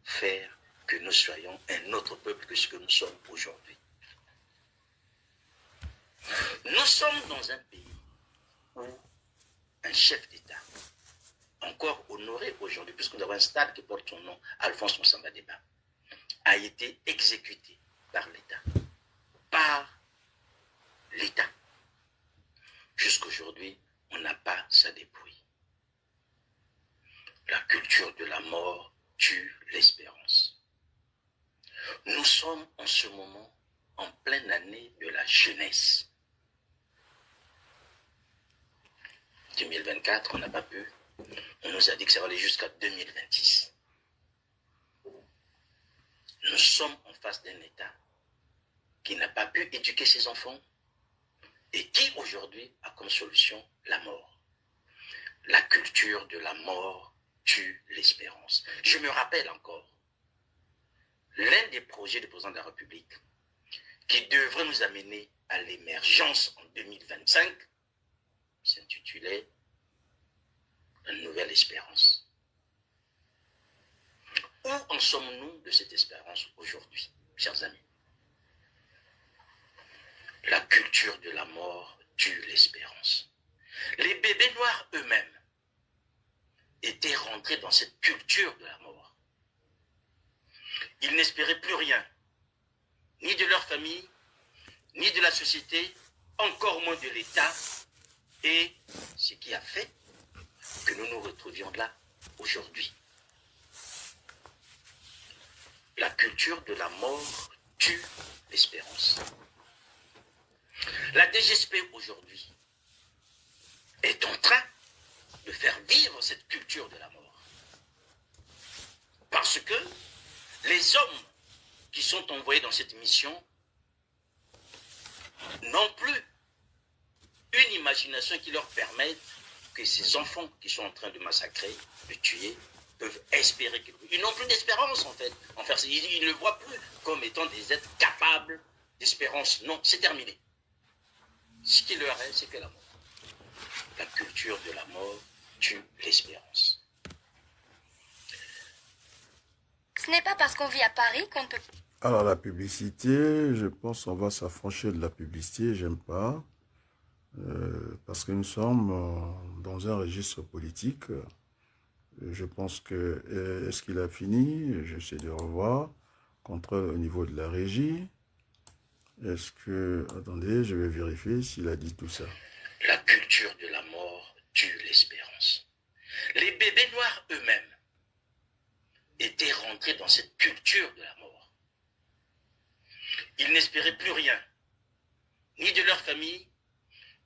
faire que nous soyons un autre peuple que ce que nous sommes aujourd'hui? Nous sommes dans un pays où un chef d'État, encore honoré aujourd'hui, puisque nous avons un stade qui porte son nom, Alphonse Moussamba Deba, a été exécuté par l'État. Par l'État. Jusqu'aujourd'hui, on n'a pas sa dépouille. La culture de la mort tue l'espérance. Nous sommes en ce moment en pleine année de la jeunesse. 2024, on n'a pas pu. On nous a dit que ça va aller jusqu'à 2026. Nous sommes en face d'un État qui n'a pas pu éduquer ses enfants et qui aujourd'hui a comme solution la mort. La culture de la mort tue l'espérance. Je me rappelle encore, l'un des projets du président de la République qui devrait nous amener à l'émergence en 2025 s'intitulait Une nouvelle espérance. Où en sommes-nous de cette espérance aujourd'hui, chers amis? La culture de la mort tue l'espérance. Les bébés noirs eux-mêmes étaient rentrés dans cette culture de la mort. Ils n'espéraient plus rien, ni de leur famille, ni de la société, encore moins de l'État, et ce qui a fait que nous nous retrouvions là aujourd'hui. La culture de la mort tue l'espérance. La DGSP aujourd'hui est en train de faire vivre cette culture de la mort. Parce que les hommes qui sont envoyés dans cette mission n'ont plus une imagination qui leur permette que ces enfants qui sont en train de massacrer, de tuer, peuvent espérer quelque chose. Ils n'ont plus d'espérance en fait. Ils ne le voient plus comme étant des êtres capables d'espérance. Non, c'est terminé. Ce qui leur reste, c'est que la mort. La culture de la mort tue l'espérance. Ce n'est pas parce qu'on vit à Paris qu'on peut... Alors la publicité, je pense qu'on va s'affranchir de la publicité, j'aime pas. Parce que nous sommes dans un registre politique. Je pense que, est-ce qu'il a fini? J'essaie de revoir. Contrôle au niveau de la régie. Est-ce que, attendez, je vais vérifier s'il a dit tout ça. La culture de la mort tue l'espérance. Les bébés noirs eux-mêmes étaient rentrés dans cette culture de la mort. Ils n'espéraient plus rien, ni de leur famille,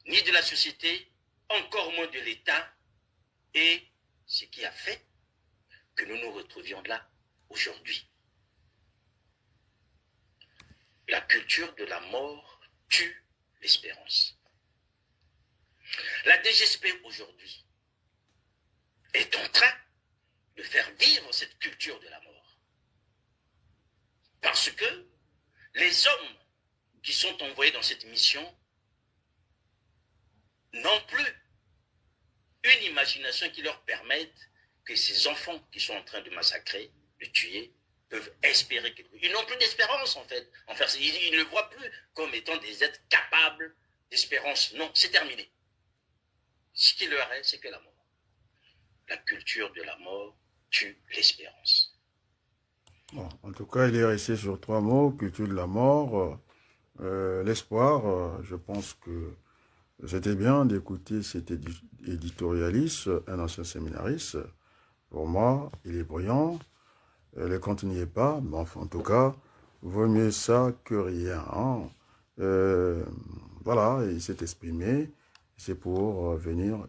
ni de la société, encore moins de l'État, et ce qui a fait que nous nous retrouvions là aujourd'hui. La culture de la mort tue l'espérance. La DGSP aujourd'hui est en train de faire vivre cette culture de la mort. Parce que les hommes qui sont envoyés dans cette mission n'ont plus une imagination qui leur permette que ces enfants qui sont en train de massacrer, de tuer, peuvent espérer quelque chose. Ils n'ont plus d'espérance en fait. Ils ne le voient plus comme étant des êtres capables d'espérance. Non, c'est terminé. Ce qui leur reste, c'est que la mort. La culture de la mort tue l'espérance. Bon, en tout cas, il est resté sur 3 mots, culture de la mort, l'espoir. Je pense que c'était bien d'écouter cet éditorialiste, un ancien séminariste. Pour moi, il est brillant. Le compte n'y est pas, mais enfin, en tout cas, vaut mieux ça que rien. Hein. Voilà, il s'est exprimé. C'est pour venir,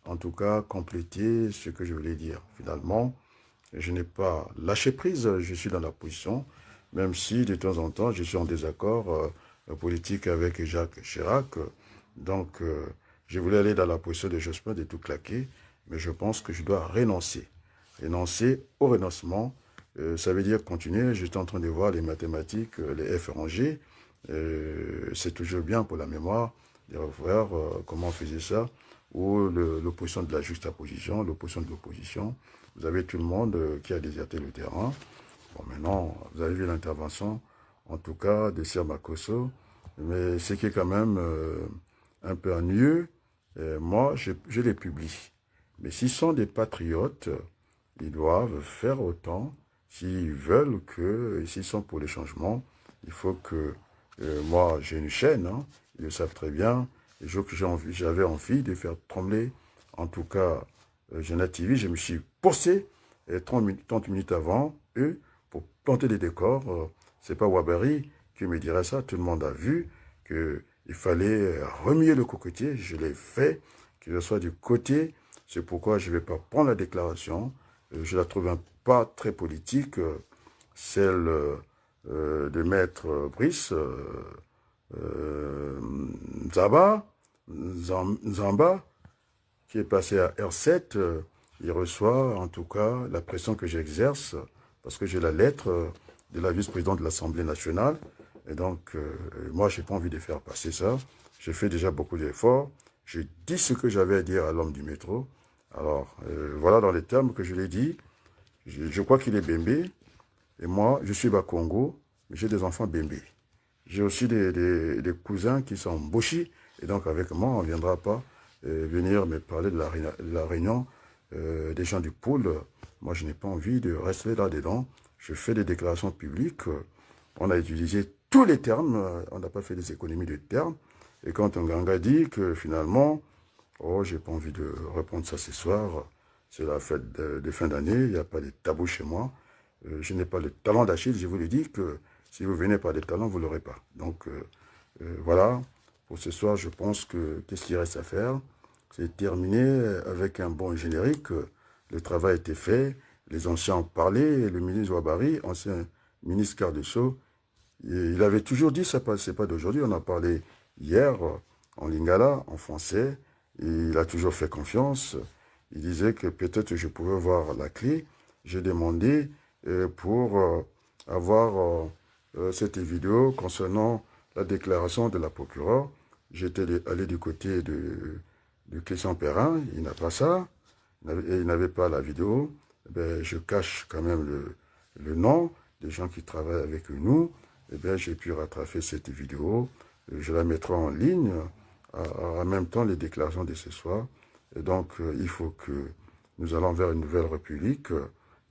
en tout cas, compléter ce que je voulais dire. Finalement, je n'ai pas lâché prise, je suis dans la position, même si de temps en temps, je suis en désaccord politique avec Jacques Chirac. Donc, je voulais aller dans la position de Jospin de tout claquer, mais je pense que je dois renoncer. Renoncer au renoncement, ça veut dire continuer. J'étais en train de voir les mathématiques, les F rangés. C'est toujours bien pour la mémoire de revoir comment on faisait ça, ou l'opposition de la juxtaposition, l'opposition de l'opposition. Vous avez tout le monde qui a déserté le terrain. Bon, maintenant, vous avez vu l'intervention, en tout cas, de Sir Makosso, mais ce qui est quand même un peu ennuyeux, moi, je les publie. Mais s'ils sont des patriotes, ils doivent faire autant. S'ils veulent que, s'ils sont pour les changements, il faut que, moi, j'ai une chaîne, hein, ils le savent très bien, les jours que j'avais envie de faire trembler, en tout cas, Jeanette TV, je me suis posté 30 minutes avant eux pour planter des décors. C'est pas Wabari qui me dirait ça, tout le monde a vu qu'il fallait remuer le cocotier, je l'ai fait qu'il soit du côté. C'est pourquoi je ne vais pas prendre la déclaration. Je la trouve pas très politique, celle de Maître Brice Zamba, qui est passé à R7. Il reçoit en tout cas la pression que j'exerce, parce que j'ai la lettre de la vice-présidente de l'Assemblée nationale. Et donc, moi, je n'ai pas envie de faire passer ça. J'ai fait déjà beaucoup d'efforts. J'ai dit ce que j'avais à dire à l'homme du métro. Alors, voilà dans les termes que je l'ai dit. Je crois qu'il est Bembé. Et moi, je suis Bakongo, mais j'ai des enfants Bembé. J'ai aussi des cousins qui sont Boshi. Et donc, avec moi, on ne viendra pas venir me parler de la réunion des gens du pôle. Moi, je n'ai pas envie de rester là-dedans. Je fais des déclarations publiques. On a utilisé tous les termes. On n'a pas fait des économies de termes. Et quand un ganga dit que finalement, oh, j'ai pas envie de reprendre ça ce soir, c'est la fête de fin d'année, il n'y a pas de tabou chez moi. Je n'ai pas le talent d'Achille, je vous le dis que si vous venez par des talents, vous ne l'aurez pas. Donc voilà, pour ce soir, je pense que qu'est-ce qu'il reste à faire? C'est terminer avec un bon générique. Le travail a été fait, les anciens ont parlé, le ministre Ouabari, ancien ministre Cardesso, il avait toujours dit, ça c'est pas d'aujourd'hui, on a parlé hier en lingala, en français, et il a toujours fait confiance. Il disait que peut-être je pouvais voir la clé. J'ai demandé pour avoir cette vidéo concernant la déclaration de la procureure. J'étais allé du côté de Christian Perrin, il n'a pas ça, et il n'avait pas la vidéo. Ben, je cache quand même le nom des gens qui travaillent avec nous. Eh bien, j'ai pu rattraper cette vidéo. Je la mettrai en ligne en même temps les déclarations de ce soir. Et donc, il faut que nous allons vers une nouvelle république.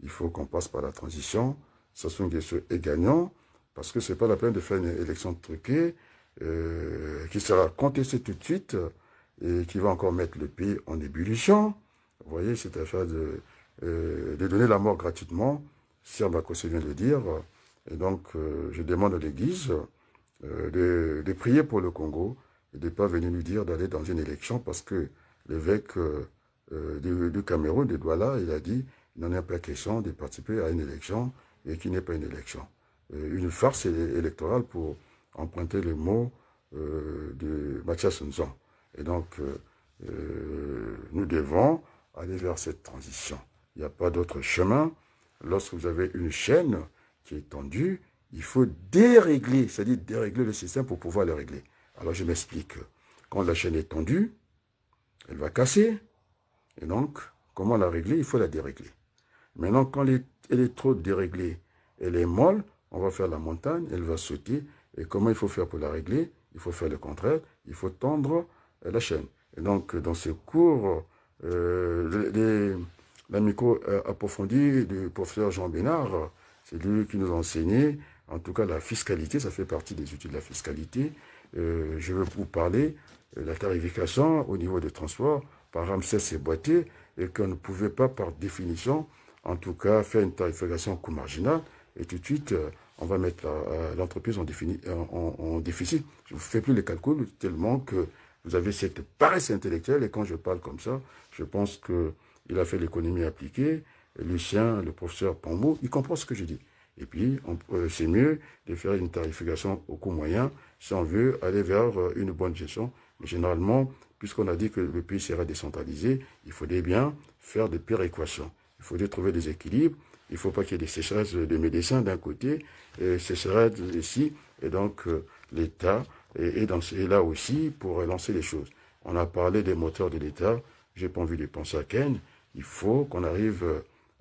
Il faut qu'on passe par la transition. Sassou Nguesso est gagnant, parce que ce n'est pas la peine de faire une élection truquée qui sera contestée tout de suite et qui va encore mettre le pays en ébullition. Vous voyez, cette affaire de donner la mort gratuitement, Sir Bakosé vient de le dire. Et donc, je demande à l'Église de prier pour le Congo et de ne pas venir nous dire d'aller dans une élection, parce que l'évêque du Cameroun, de Douala, il a dit il n'en est pas question de participer à une élection et qu'il n'est pas une élection. Une farce électorale, pour emprunter le mot de Mathias Nzon. Et donc, nous devons aller vers cette transition. Il n'y a pas d'autre chemin. Lorsque vous avez une chaîne qui est tendue, il faut dérégler, c'est-à-dire dérégler le système pour pouvoir le régler. Alors je m'explique. Quand la chaîne est tendue, elle va casser. Et donc, comment la régler? Il faut la dérégler. Maintenant, quand elle est trop déréglée, elle est molle, on va faire la montagne, elle va sauter. Et comment il faut faire pour la régler? Il faut faire le contraire, il faut tendre la chaîne. Et donc, dans ce cours, la micro approfondie du professeur Jean Bénard, c'est lui qui nous a enseigné, en tout cas la fiscalité, ça fait partie des outils de la fiscalité. Je veux vous parler de la tarification au niveau des transports par Ramsès et Boitier, et qu'on ne pouvait pas par définition, en tout cas, faire une tarification coût marginal, et tout de suite, on va mettre l'entreprise en déficit. Je ne vous fais plus les calculs tellement que vous avez cette paresse intellectuelle, et quand je parle comme ça, je pense qu'il a fait l'économie appliquée. Lucien, le professeur Pambo, il comprend ce que je dis. Et puis, c'est mieux de faire une tarification au coût moyen si on veut aller vers une bonne gestion. Mais généralement, puisqu'on a dit que le pays sera décentralisé, il faudrait bien faire des péréquations. Il faudrait trouver des équilibres. Il ne faut pas qu'il y ait des sécheresses de médecins d'un côté, et sécheresses ici, et donc l'État est là aussi pour lancer les choses. On a parlé des moteurs de l'État, j'ai pas envie de penser à Ken. Il faut qu'on arrive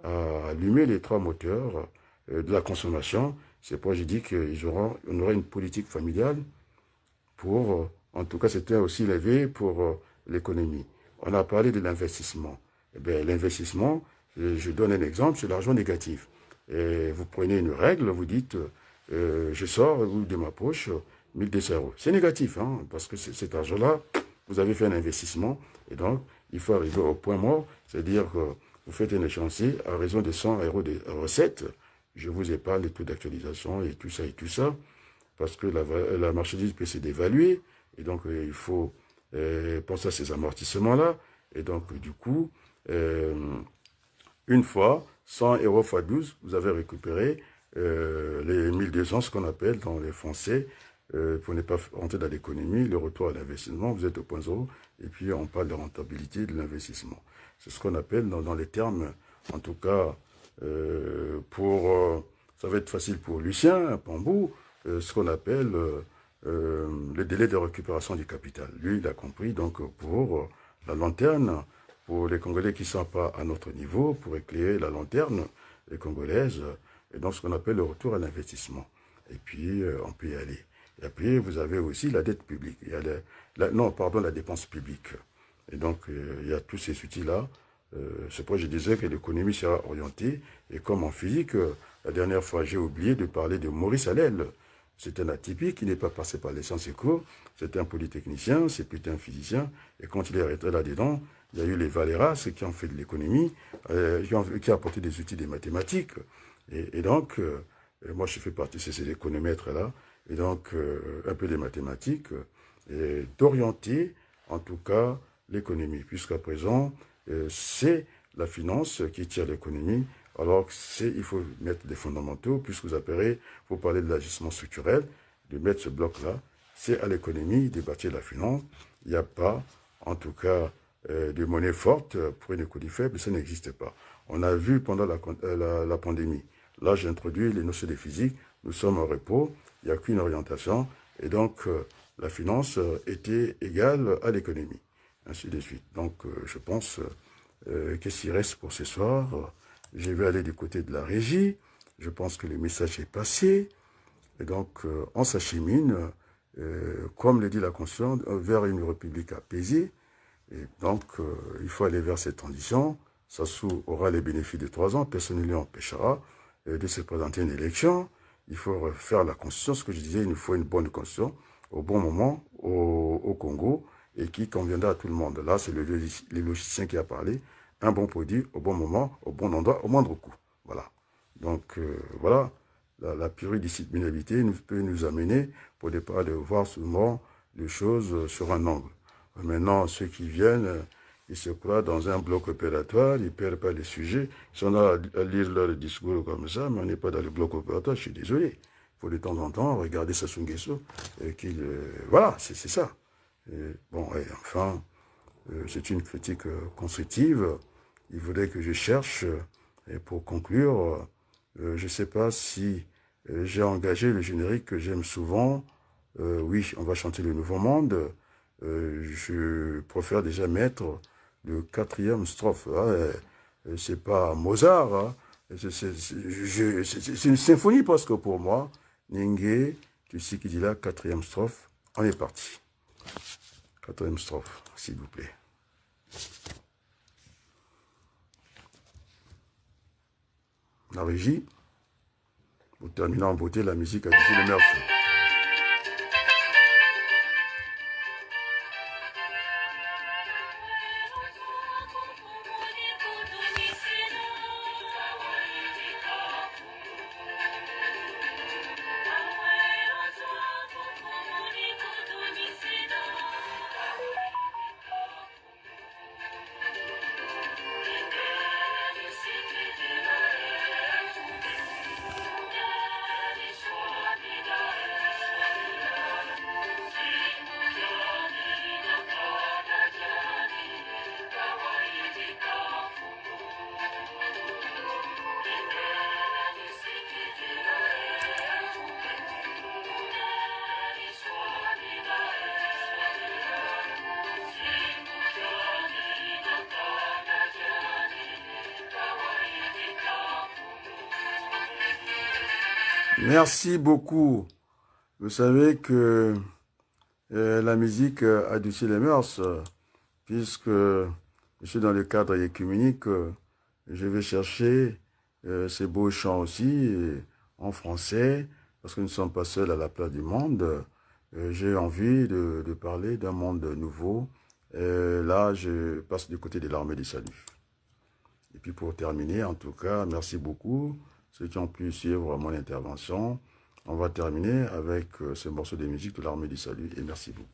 à allumer les 3 moteurs de la consommation. C'est pourquoi j'ai dit qu'on aurait une politique familiale pour, en tout cas c'était aussi levé pour l'économie. On a parlé de l'investissement. Eh bien, l'investissement, je donne un exemple, c'est l'argent négatif. Et vous prenez une règle, vous dites, je sors de ma poche 1200 euros. C'est négatif, hein, parce que cet argent-là, vous avez fait un investissement, et donc il faut arriver au point mort, c'est-à-dire que vous faites un échéancier à raison de 100 euros de recettes. Je vous épargne les taux d'actualisation et tout ça, parce que la marchandise peut se dévaluer, et donc il faut penser à ces amortissements-là. Et donc, du coup, une fois, 100 euros x 12, vous avez récupéré les 1200, ce qu'on appelle dans les Français, pour ne pas rentrer dans l'économie, le retour à l'investissement, vous êtes au point zéro, et puis on parle de rentabilité de l'investissement. C'est ce qu'on appelle dans les termes, en tout cas, ça va être facile pour Lucien Pambou, ce qu'on appelle le délai de récupération du capital. Lui, il a compris, donc pour la lanterne, pour les Congolais qui ne sont pas à notre niveau, pour éclairer la lanterne, les Congolaises, et donc ce qu'on appelle le retour à l'investissement. Et puis, on peut y aller. Et puis, vous avez aussi la dette publique. Il y a la dépense publique. Et donc, il y a tous ces outils-là. C'est pourquoi je disais que l'économie sera orientée. Et comme en physique, la dernière fois, j'ai oublié de parler de Maurice Allel. C'est un atypique qui n'est pas passé par les sciences éco. C'est un polytechnicien, c'est plutôt un physicien. Et quand il est arrêté là-dedans, il y a eu les Valéras qui ont fait de l'économie, qui ont apporté des outils des mathématiques. Et donc, moi, je fais partie de ces économètres-là. Et donc, un peu des mathématiques, et d'orienter, en tout cas, l'économie. Puisqu'à présent, c'est la finance qui tire l'économie. Alors, il faut mettre des fondamentaux, puisque vous appellerez, pour parler de l'agissement structurel, de mettre ce bloc-là. C'est à l'économie de bâtir la finance. Il n'y a pas, en tout cas, de monnaie forte pour une économie faible, ça n'existe pas. On a vu pendant la pandémie. Là, j'ai introduit les notions de physique. Nous sommes en repos, il n'y a qu'une orientation. Et donc, la finance était égale à l'économie. Ainsi de suite. Donc, je pense, qu'est-ce qu'il reste pour ce soir? Je vais aller du côté de la régie. Je pense que le message est passé. Et donc, on s'achemine, comme le dit la Constitution, vers une république apaisée. Et donc, il faut aller vers cette transition. Sassou aura les bénéfices de 3 ans. Personne ne lui empêchera de se présenter à une élection. Il faut refaire la Constitution. Ce que je disais, il nous faut une bonne Constitution au bon moment au Congo et qui conviendra à tout le monde. Là, c'est le logicien qui a parlé. Un bon produit au bon moment, au bon endroit, au moindre coût. Voilà. Donc, voilà. La pluridisciplinarité peut nous amener pour ne pas de voir seulement les choses sur un angle. Maintenant, ceux qui viennent, ils se croient dans un bloc opératoire, ils ne perdent pas les sujets. Ils sont là à lire leur discours comme ça, mais on n'est pas dans le bloc opératoire, je suis désolé. Il faut de temps en temps regarder Sassou Nguesso. Voilà, c'est ça. Bon, et enfin, c'est une critique constructive. Il faudrait que je cherche, et pour conclure, je ne sais pas si j'ai engagé le générique que j'aime souvent. Oui, on va chanter le Nouveau Monde. Je préfère déjà mettre le 4e strophe. C'est pas Mozart. Hein. C'est une symphonie presque pour moi. Ningue, tu sais qui dit là, 4e strophe. On est parti. 4e strophe, s'il vous plaît. La régie. Pour terminer en beauté, la musique a dit le merci. Merci beaucoup. Vous savez que la musique adoucit les mœurs, puisque je suis dans le cadre écuménique, je vais chercher ces beaux chants aussi en français, parce que nous ne sommes pas seuls à la place du monde. J'ai envie de parler d'un monde nouveau. Là, je passe du côté de l'armée du salut. Et puis pour terminer, en tout cas, merci beaucoup. Ceux qui ont pu suivre mon intervention. On va terminer avec ce morceau de musique de l'armée du salut et merci beaucoup.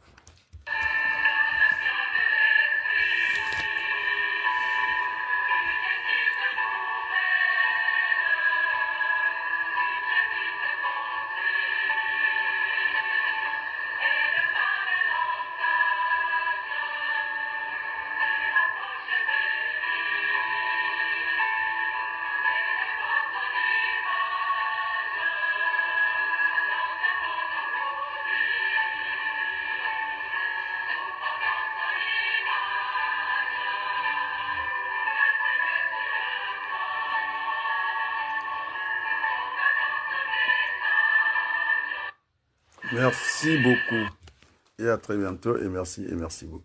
Merci beaucoup. Et à très bientôt. Et merci beaucoup.